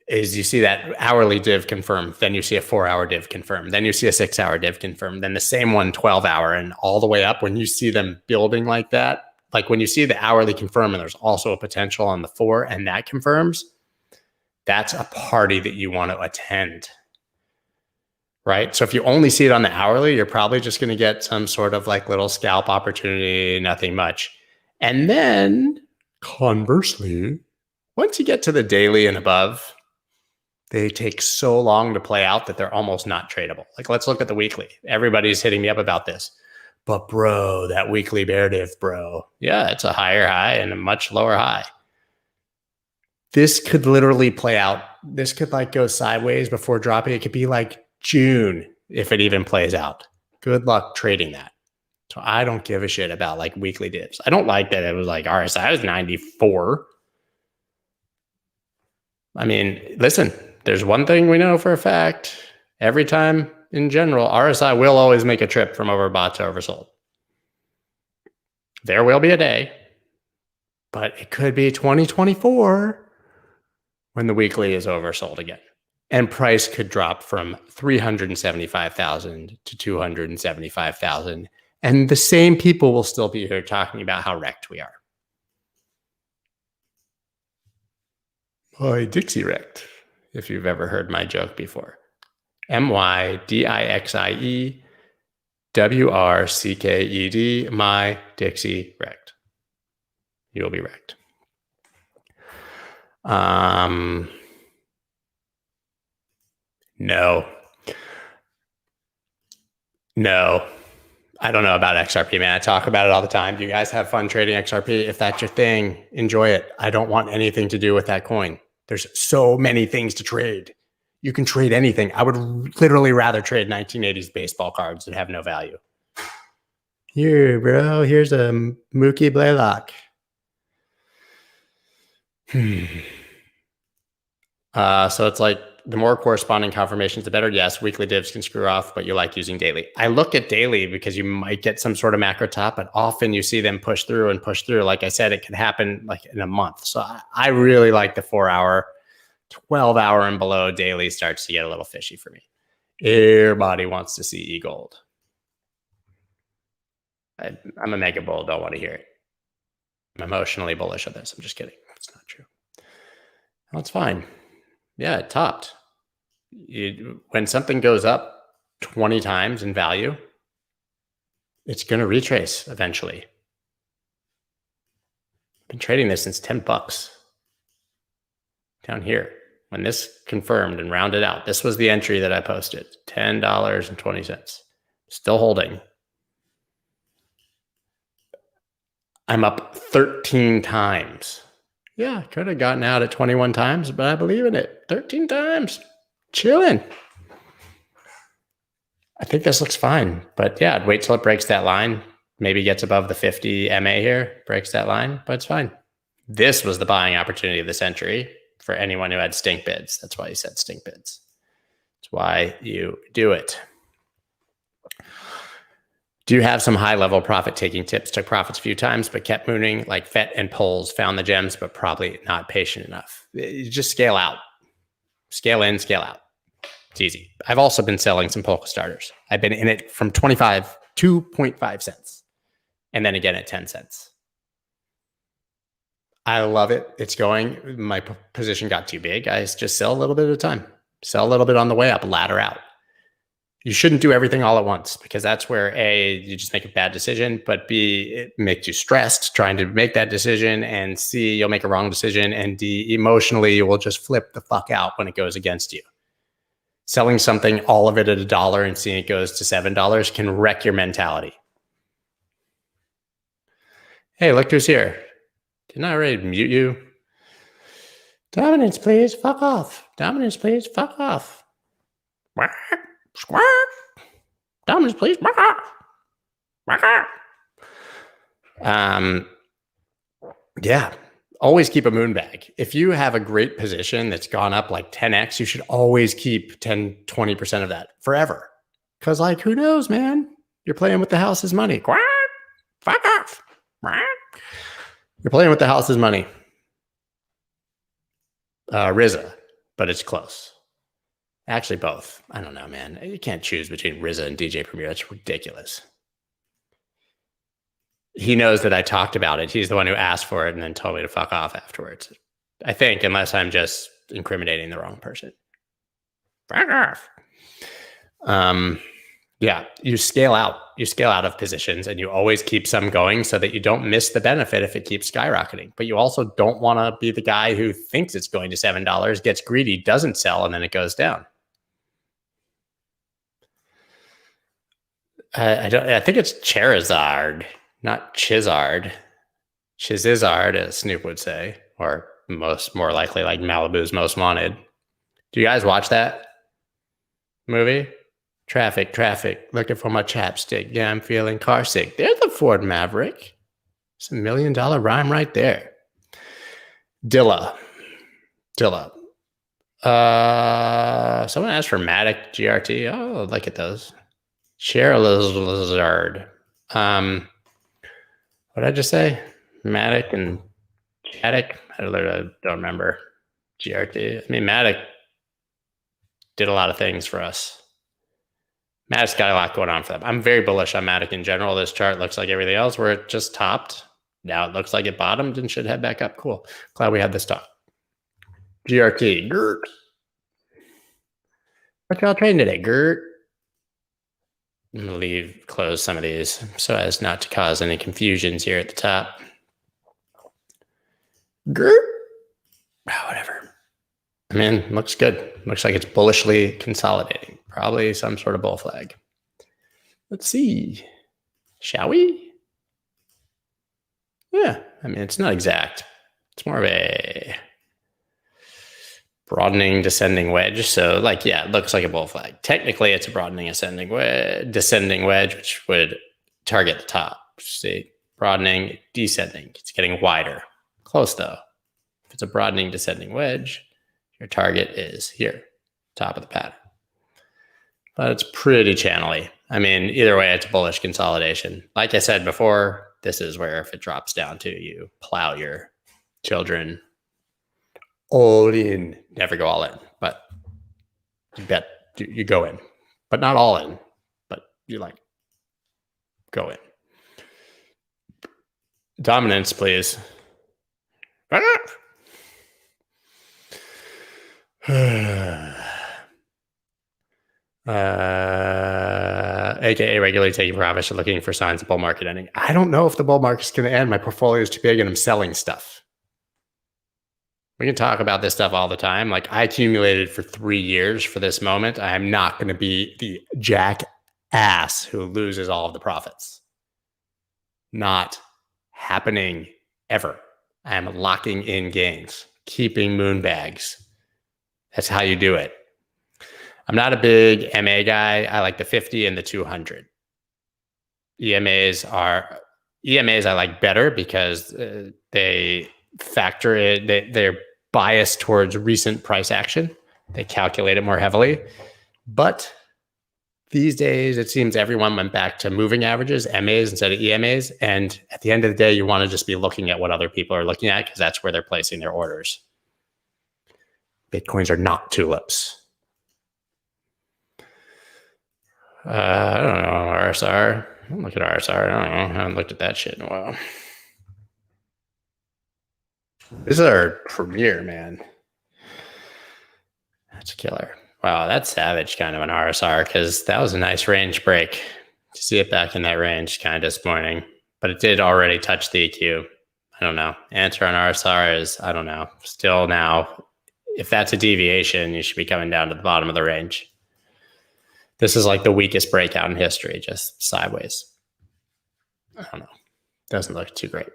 is you see that hourly div confirm, then you see a 4 hour div confirm, then you see a 6 hour div confirm, then the same one 12 hour, and all the way up. When you see them building like that, like when you see the hourly confirm and there's also a potential on the 4 and that confirms, that's a party that you want to attend, right? So if you only see it on the hourly, you're probably just going to get some sort of like little scalp opportunity, nothing much. And then conversely, once you get to the daily and above, they take so long to play out that they're almost not tradable. Like, let's look at the weekly. Everybody's hitting me up about this. But bro, that weekly bear div, bro. Yeah, it's a higher high and a much lower high. This could literally play out. This could like go sideways before dropping. It could be like June if it even plays out. Good luck trading that. So I don't give a shit about like weekly dips. I don't like that it was like RSI was 94. I mean, listen, there's one thing we know for a fact. Every time in general, RSI will always make a trip from overbought to oversold. There will be a day, but it could be 2024 when the weekly is oversold again. And price could drop from 375,000 to 275,000. And the same people will still be here talking about how wrecked we are. Boy, Dixie wrecked, if you've ever heard my joke before. MYDIXIEWRCKED, my Dixie wrecked. You'll be wrecked. No. I don't know about XRP, man. I talk about it all the time. Do you guys have fun trading XRP? If that's your thing, enjoy it. I don't want anything to do with that coin. There's so many things to trade. You can trade anything. I would literally rather trade 1980s baseball cards that have no value. Here, bro. Here's a Mookie Blaylock. So it's like the more corresponding confirmations, the better. Yes, weekly divs can screw off, but you like using daily. I look at daily because you might get some sort of macro top, but often you see them push through and push through. Like I said, it can happen like in a month. So I really like the 4 hour, 12 hour and below daily starts to get a little fishy for me. Everybody wants to see E-gold. I'm a mega bull. Don't want to hear it. I'm emotionally bullish on this. I'm just kidding. It's not true. That's fine. Yeah, it topped. When something goes up 20 times in value, it's going to retrace eventually. I've been trading this since 10 bucks. Down here. When this confirmed and rounded out, this was the entry that I posted. $10.20. Still holding. I'm up 13 times. Yeah, I could have gotten out at 21 times, but I believe in it. 13 times. Chilling. I think this looks fine. But yeah, I'd wait till it breaks that line. Maybe gets above the 50 MA here. Breaks that line, but it's fine. This was the buying opportunity of the century for anyone who had stink bids. That's why you said stink bids. That's why you do it. Do you have some high-level profit-taking tips? Took profits a few times, but kept mooning like FET and polls. Found the gems, but probably not patient enough. You just scale out. Scale in, scale out. It's easy. I've also been selling some polka starters. I've been in it from 25 to 0.5 cents. And then again at 10 cents. I love it. It's going. My position got too big. I just sell a little bit at a time. Sell a little bit on the way up, ladder out. You shouldn't do everything all at once because that's where A, you just make a bad decision, but B, it makes you stressed trying to make that decision, and C, you'll make a wrong decision, and D, emotionally, you will just flip the fuck out when it goes against you. Selling something, all of it at $1 and seeing it goes to $7 can wreck your mentality. Hey, look who's here. Didn't I already mute you? Dominance, please. Fuck off. Dominance, please. Fuck off. Squawk. Dominance, please. Yeah. Always keep a moon bag. If you have a great position that's gone up like 10x, you should always keep 10, 20% of that forever. Because, like, who knows, man? You're playing with the house's money. Quack. Fuck off. Quack. You're playing with the house's money. RZA, but it's close. Actually, both. I don't know, man. You can't choose between RZA and DJ Premier. That's ridiculous. He knows that I talked about it. He's the one who asked for it and then told me to fuck off afterwards. I think, unless I'm just incriminating the wrong person. Fuck off. Yeah, you scale out. You scale out of positions and you always keep some going so that you don't miss the benefit if it keeps skyrocketing. But you also don't want to be the guy who thinks it's going to $7, gets greedy, doesn't sell, and then it goes down. I think it's Charizard, not Chizard. Chizizard, as Snoop would say, or more likely like Malibu's Most Wanted. Do you guys watch that movie? Traffic, looking for my chapstick. Yeah, I'm feeling car sick. There's the Ford Maverick. It's $1 million rhyme right there. Dilla. Someone asked for Matic GRT. Oh, look at those. Charizard. What did I just say? Matic and Chatic? I literally don't remember. GRT. I mean, Matic did a lot of things for us. Matic's got a lot going on for them. I'm very bullish on Matic in general. This chart looks like everything else where it just topped. Now it looks like it bottomed and should head back up. Cool. Glad we had this top. GRT. Gert. What y'all trading today? Gert. I'm going to close some of these so as not to cause any confusions here at the top. Gert. Oh, whatever. I mean, looks good. Looks like it's bullishly consolidating. Probably some sort of bull flag. Let's see. Shall we? Yeah. I mean, it's not exact. It's more of a broadening descending wedge. So, like, yeah, it looks like a bull flag. Technically, it's a broadening descending wedge, which would target the top. See, broadening, descending. It's getting wider. Close, though. If it's a broadening descending wedge, your target is here. top of the pattern. But it's pretty channely. I mean, either way, it's bullish consolidation. Like I said before, this is where if it drops down to, you plow your children all in. Never go all in, but you bet you go in, but not all in, but you like go in. Dominance, please. AKA regularly taking profits and looking for signs of bull market ending. I don't know if the bull market's going to end. My portfolio is too big and I'm selling stuff. We can talk about this stuff all the time. Like, I accumulated for 3 years for this moment. I am not going to be the jackass who loses all of the profits. Not happening ever. I am locking in gains, keeping moon bags. That's how you do it. I'm not a big MA guy. I like the 50 and the 200. EMAs I like better because they factor in, they're biased towards recent price action. They calculate it more heavily. But these days, it seems everyone went back to moving averages, MAs instead of EMAs. And at the end of the day, you want to just be looking at what other people are looking at because that's where they're placing their orders. Bitcoins are not tulips. I don't know, RSR. Look at RSR. I don't know. I haven't looked at that shit in a while. This is our premiere, man. That's a killer. Wow, that's savage kind of an RSR because that was a nice range break. To see it back in that range, kind of disappointing. But it did already touch the EQ. I don't know. Answer on RSR is, I don't know. Still now, if that's a deviation, you should be coming down to the bottom of the range. This is like the weakest breakout in history, just sideways. I don't know. Doesn't look too great.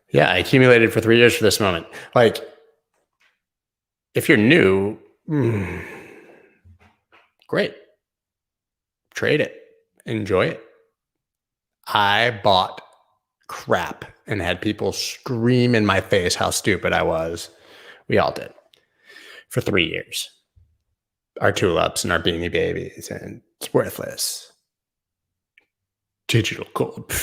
Yeah, I accumulated for 3 years for this moment. Like, if you're new, great. Trade it. Enjoy it. I bought crap and had people scream in my face how stupid I was. We all did. For 3 years. Our tulips and our beanie babies, and it's worthless. Digital gold.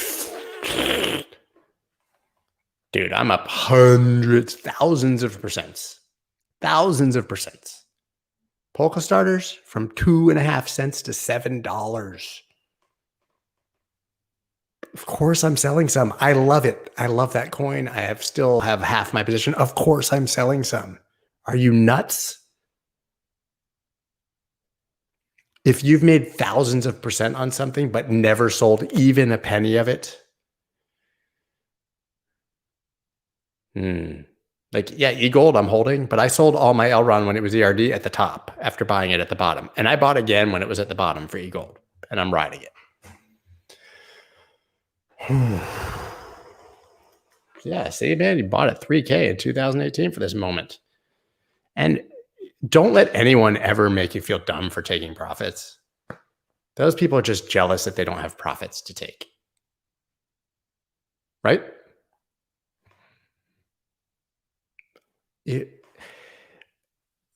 Dude, I'm up hundreds, thousands of percents. Thousands of percents. Polka starters from 2.5 cents to $7. Of course I'm selling some. I love it. I love that coin. I still have half my position. Of course I'm selling some. Are you nuts? If you've made thousands of percent on something but never sold even a penny of it, like, yeah, E-Gold I'm holding, but I sold all my Elron when it was ERD at the top after buying it at the bottom. And I bought again when it was at the bottom for E-Gold, and I'm riding it. Yeah, see, man, you bought at 3K in 2018 for this moment. And don't let anyone ever make you feel dumb for taking profits. Those people are just jealous that they don't have profits to take. Right?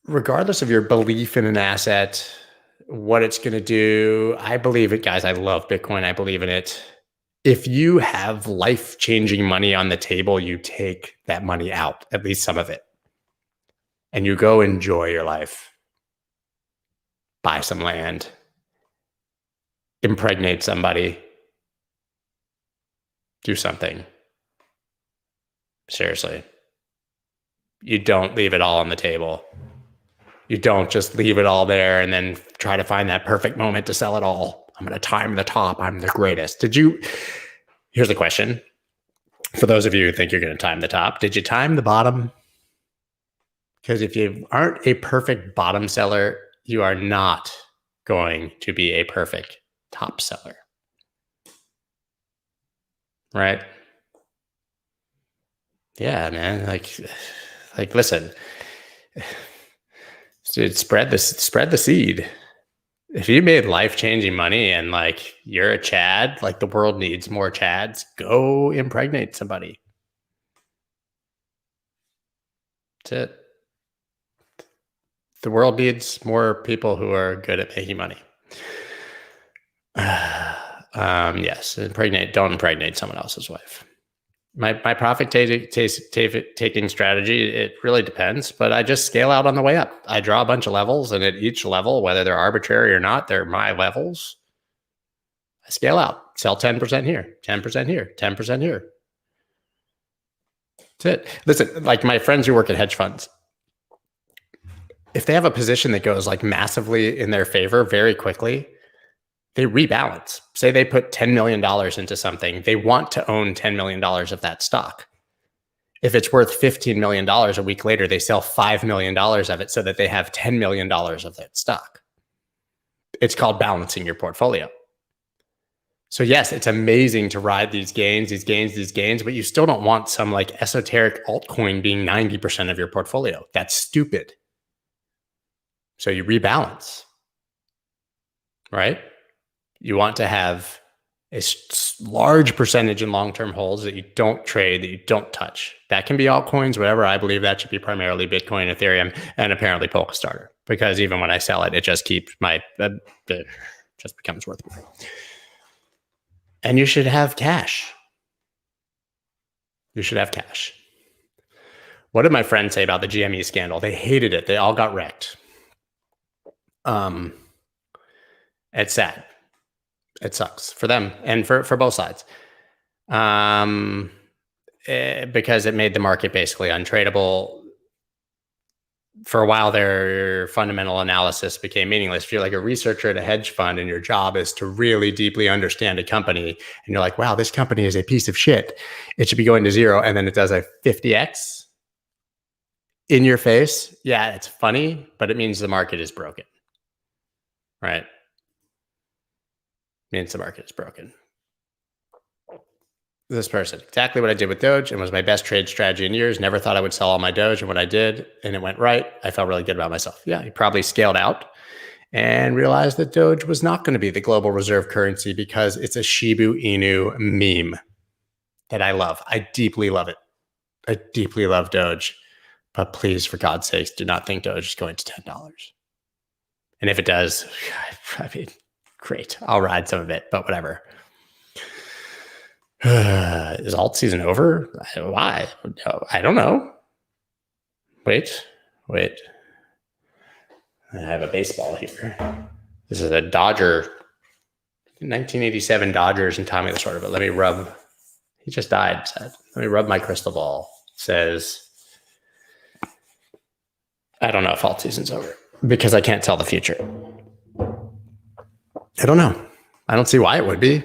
Regardless of your belief in an asset, what it's going to do, I believe it, guys. I love Bitcoin. I believe in it. If you have life-changing money on the table, you take that money out, at least some of it, and you go enjoy your life. Buy some land. Impregnate somebody. Do something. Seriously. You don't leave it all on the table. You don't just leave it all there and then try to find that perfect moment to sell it all. I'm going to time the top. I'm the greatest. Here's the question. For those of you who think you're going to time the top, did you time the bottom? Because if you aren't a perfect bottom seller, you are not going to be a perfect top seller. Right? Yeah, man. Like, listen, dude, spread the seed. If you made life-changing money and like you're a Chad, like the world needs more Chads, go impregnate somebody. That's it. The world needs more people who are good at making money. Yes, don't impregnate someone else's wife. My profit taking strategy, it really depends, but I just scale out on the way up. I draw a bunch of levels, and at each level, whether they're arbitrary or not, they're my levels. I scale out, sell 10% here, 10% here, 10% here. That's it. Listen, like my friends who work at hedge funds, if they have a position that goes like massively in their favor very quickly, they rebalance. Say they put $10 million into something. They want to own $10 million of that stock. If it's worth $15 million a week later, they sell $5 million of it so that they have $10 million of that stock. It's called balancing your portfolio. So yes, it's amazing to ride these gains, but you still don't want some like esoteric altcoin being 90% of your portfolio. That's stupid. So you rebalance, right? You want to have a large percentage in long-term holds that you don't trade, that you don't touch. That can be altcoins, whatever. I believe that should be primarily Bitcoin, Ethereum, and apparently Polkastarter, because even when I sell it, it just keeps it just becomes worth more. And you should have cash. You should have cash. What did my friends say about the GME scandal? They hated it. They all got wrecked. It's sad. It sucks for them and for both sides. Because it made the market basically untradeable. For a while, their fundamental analysis became meaningless. If you're like a researcher at a hedge fund and your job is to really deeply understand a company, and you're like, wow, this company is a piece of shit, it should be going to zero, and then it does a 50x in your face. Yeah, it's funny, but it means the market is broken, right? It means the market is broken. This person, exactly what I did with Doge, and was my best trade strategy in years. Never thought I would sell all my Doge, and when I did, and it went right, I felt really good about myself. Yeah, he probably scaled out and realized that Doge was not going to be the global reserve currency because it's a Shiba Inu meme that I love. I deeply love it. I deeply love Doge, but please, for God's sakes, do not think Doge is going to $10. And if it does, I mean, great. I'll ride some of it, but whatever. Is alt season over? Why? I don't know. Wait. I have a baseball here. This is a Dodger, 1987 Dodgers and Tommy Lasorda. But let me rub. He just died. Let me rub my crystal ball. It says, I don't know if alt season's over because I can't tell the future. I don't know. I don't see why it would be.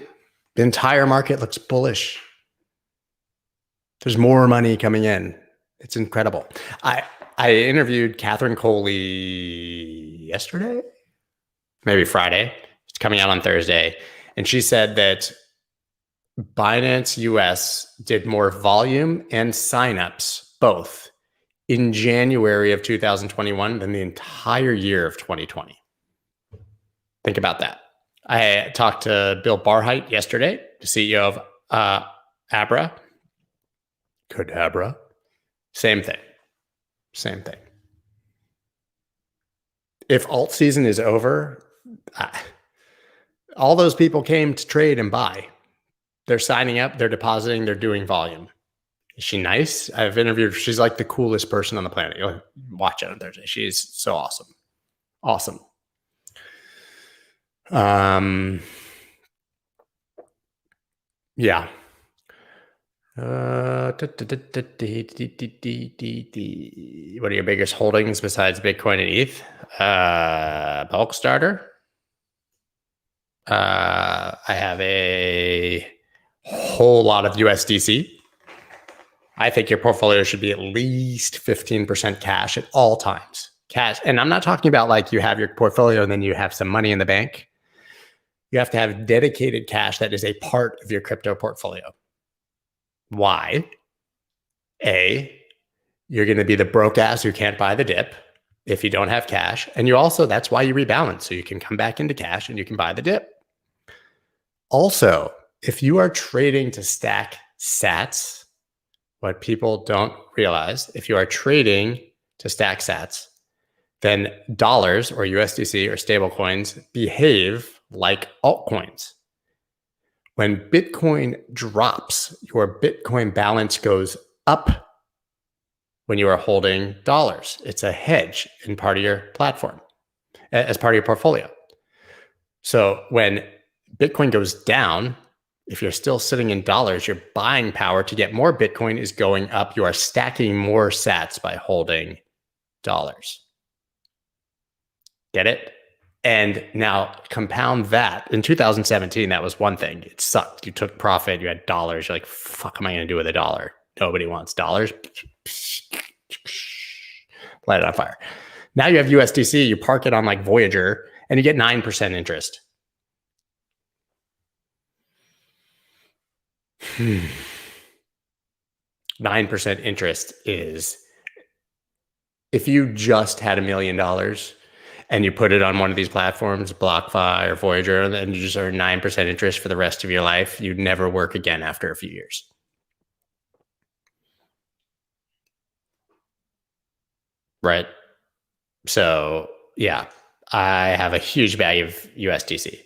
The entire market looks bullish. There's more money coming in. It's incredible. I interviewed Catherine Coley yesterday, maybe Friday. It's coming out on Thursday. And she said that Binance US did more volume and signups, both, in January of 2021 than the entire year of 2020. Think about that. I talked to Bill Barheit yesterday, the CEO of Abra. Cadabra. Same thing. If alt season is over, all those people came to trade and buy. They're signing up, they're depositing, they're doing volume. Is she nice? I've interviewed her. She's like the coolest person on the planet. You'll watch it on Thursday. She's so awesome. Awesome. Yeah. What are your biggest holdings besides Bitcoin and ETH? Polkastarter. I have a whole lot of USDC. I think your portfolio should be at least 15% cash at all times. Cash. And I'm not talking about like you have your portfolio and then you have some money in the bank. You have to have dedicated cash that is a part of your crypto portfolio. Why? A, you're going to be the broke ass who can't buy the dip if you don't have cash. And you also, that's why you rebalance. So you can come back into cash and you can buy the dip. Also, if you are trading to stack sats, what people don't realize, if you are trading to stack sats, then dollars or USDC or stablecoins behave like altcoins. When Bitcoin drops, your Bitcoin balance goes up when you are holding dollars. It's a hedge in part of your platform, as part of your portfolio. So when Bitcoin goes down, if you're still sitting in dollars, your buying power to get more Bitcoin is going up. You are stacking more sats by holding dollars. Get it? And now compound that. In 2017, that was one thing. It sucked. You took profit. You had dollars. You're like, fuck am I going to do with a dollar? Nobody wants dollars. Light it on fire. Now you have USDC. You park it on like Voyager and you get 9% interest. 9% interest is, if you just had $1 million and you put it on one of these platforms, BlockFi or Voyager, and then you just earn 9% interest for the rest of your life, you'd never work again after a few years. Right? So yeah, I have a huge bag of USDC.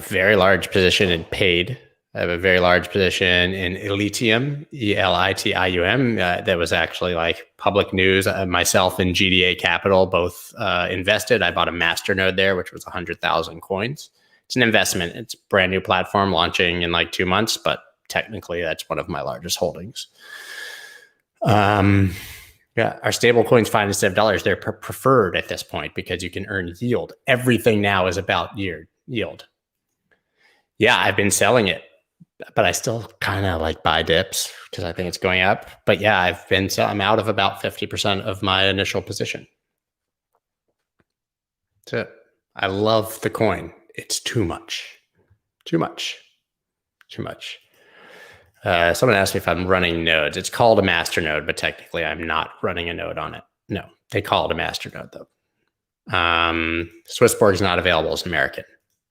Very large position in paid. I have a very large position in Elitium, E-L-I-T-I-U-M. That was actually like public news. Myself and GDA Capital both invested. I bought a masternode there, which was 100,000 coins. It's an investment. It's a brand new platform launching in like 2 months, but technically that's one of my largest holdings. Yeah, our stable coins fine instead of dollars. They're preferred at this point because you can earn yield. Everything now is about yield. Yeah, I've been selling it, but I still kind of like buy dips because I think it's going up. But yeah, I'm out of about 50% of my initial position. That's it. I love the coin. It's too much. Someone asked me if I'm running nodes. It's called a master node, but technically I'm not running a node on it. No, they call it a master node though. Swissborg is not available as American.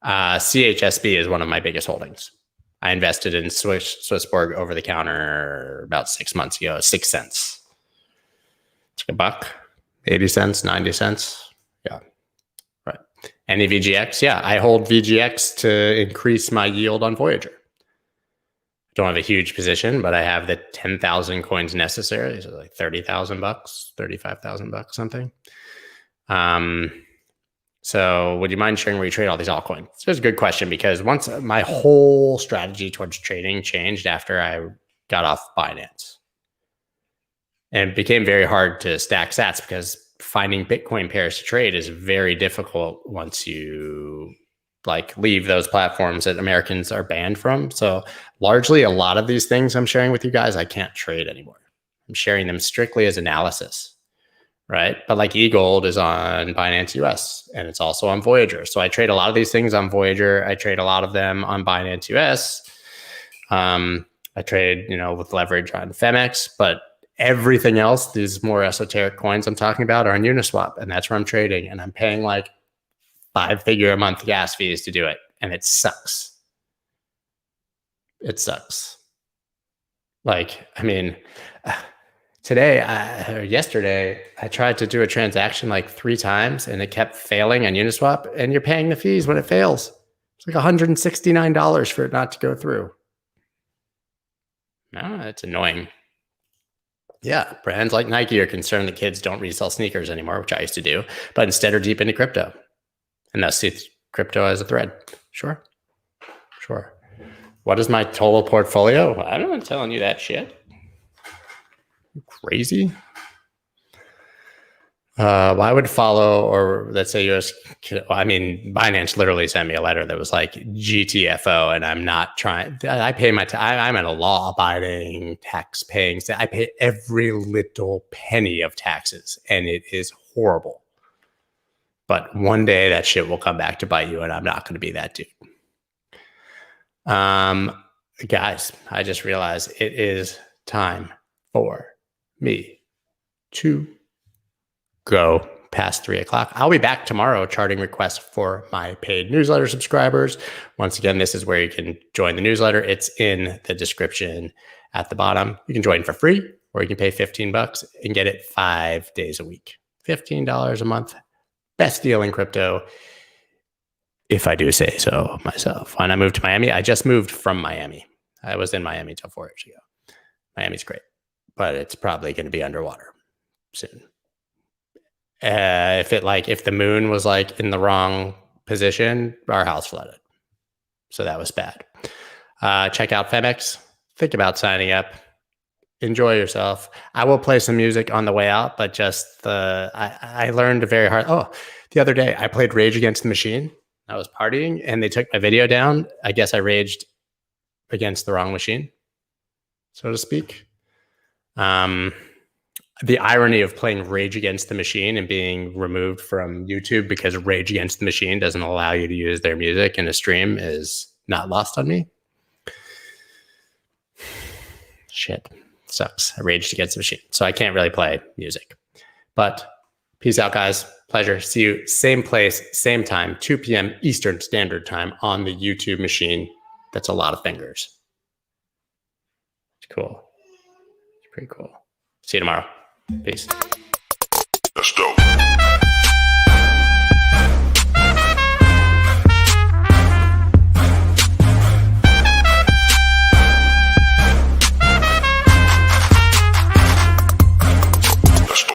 CHSB is one of my biggest holdings. I invested in Swissborg over the counter about 6 months ago, 6 cents. It's like $1, 80 cents, 90 cents. Yeah. Right. Any VGX? Yeah, I hold VGX to increase my yield on Voyager. Don't have a huge position, but I have the 10,000 coins necessary. So like $30,000, $35,000, something. So would you mind sharing where you trade all these altcoins? It's a good question because once my whole strategy towards trading changed after I got off Binance. And it became very hard to stack sats because finding Bitcoin pairs to trade is very difficult once you like leave those platforms that Americans are banned from. So largely a lot of these things I'm sharing with you guys, I can't trade anymore. I'm sharing them strictly as analysis. Right. But like eGold is on Binance US and it's also on Voyager. So I trade a lot of these things on Voyager. I trade a lot of them on Binance US. I trade, with leverage on Femex, but everything else, these more esoteric coins I'm talking about are on Uniswap. And that's where I'm trading. And I'm paying like 5-figure a month gas fees to do it. And it sucks. It sucks. Like, I mean, yesterday, I tried to do a transaction like 3 times and it kept failing on Uniswap, and you're paying the fees when it fails. It's like $169 for it not to go through. No, it's annoying. Yeah, brands like Nike are concerned that kids don't resell sneakers anymore, which I used to do, but instead are deep into crypto. And thus see crypto as a thread. Sure. What is my total portfolio? I'm not telling you that shit. Crazy. Why would follow, or let's say Binance literally sent me a letter that was like GTFO, and I'm not trying. I pay I'm in a law-abiding, tax-paying. I pay every little penny of taxes, and it is horrible. But one day that shit will come back to bite you, and I'm not going to be that dude. Guys, I just realized it is time for me to go past 3 o'clock. I'll be back tomorrow charting requests for my paid newsletter subscribers. Once again, this is where you can join the newsletter. It's in the description at the bottom. You can join for free or you can pay $15 and get it 5 days a week. $15 a month. Best deal in crypto, if I do say so myself. When I moved to Miami, I just moved from Miami. I was in Miami till 4 years ago. Miami's great, but it's probably going to be underwater soon. If the moon was like in the wrong position, our house flooded. So that was bad. Check out Femex. Think about signing up. Enjoy yourself. I will play some music on the way out, but I learned very hard. Oh, the other day I played Rage Against the Machine. I was partying and they took my video down. I guess I raged against the wrong machine, so to speak. The irony of playing Rage Against the Machine and being removed from YouTube because Rage Against the Machine doesn't allow you to use their music in a stream is not lost on me. Shit. Sucks. I raged against the machine. So I can't really play music. But peace out, guys. Pleasure. See you same place, same time, 2 p.m. Eastern Standard Time on the YouTube machine. That's a lot of fingers. It's cool. It's pretty cool. See you tomorrow. Peace.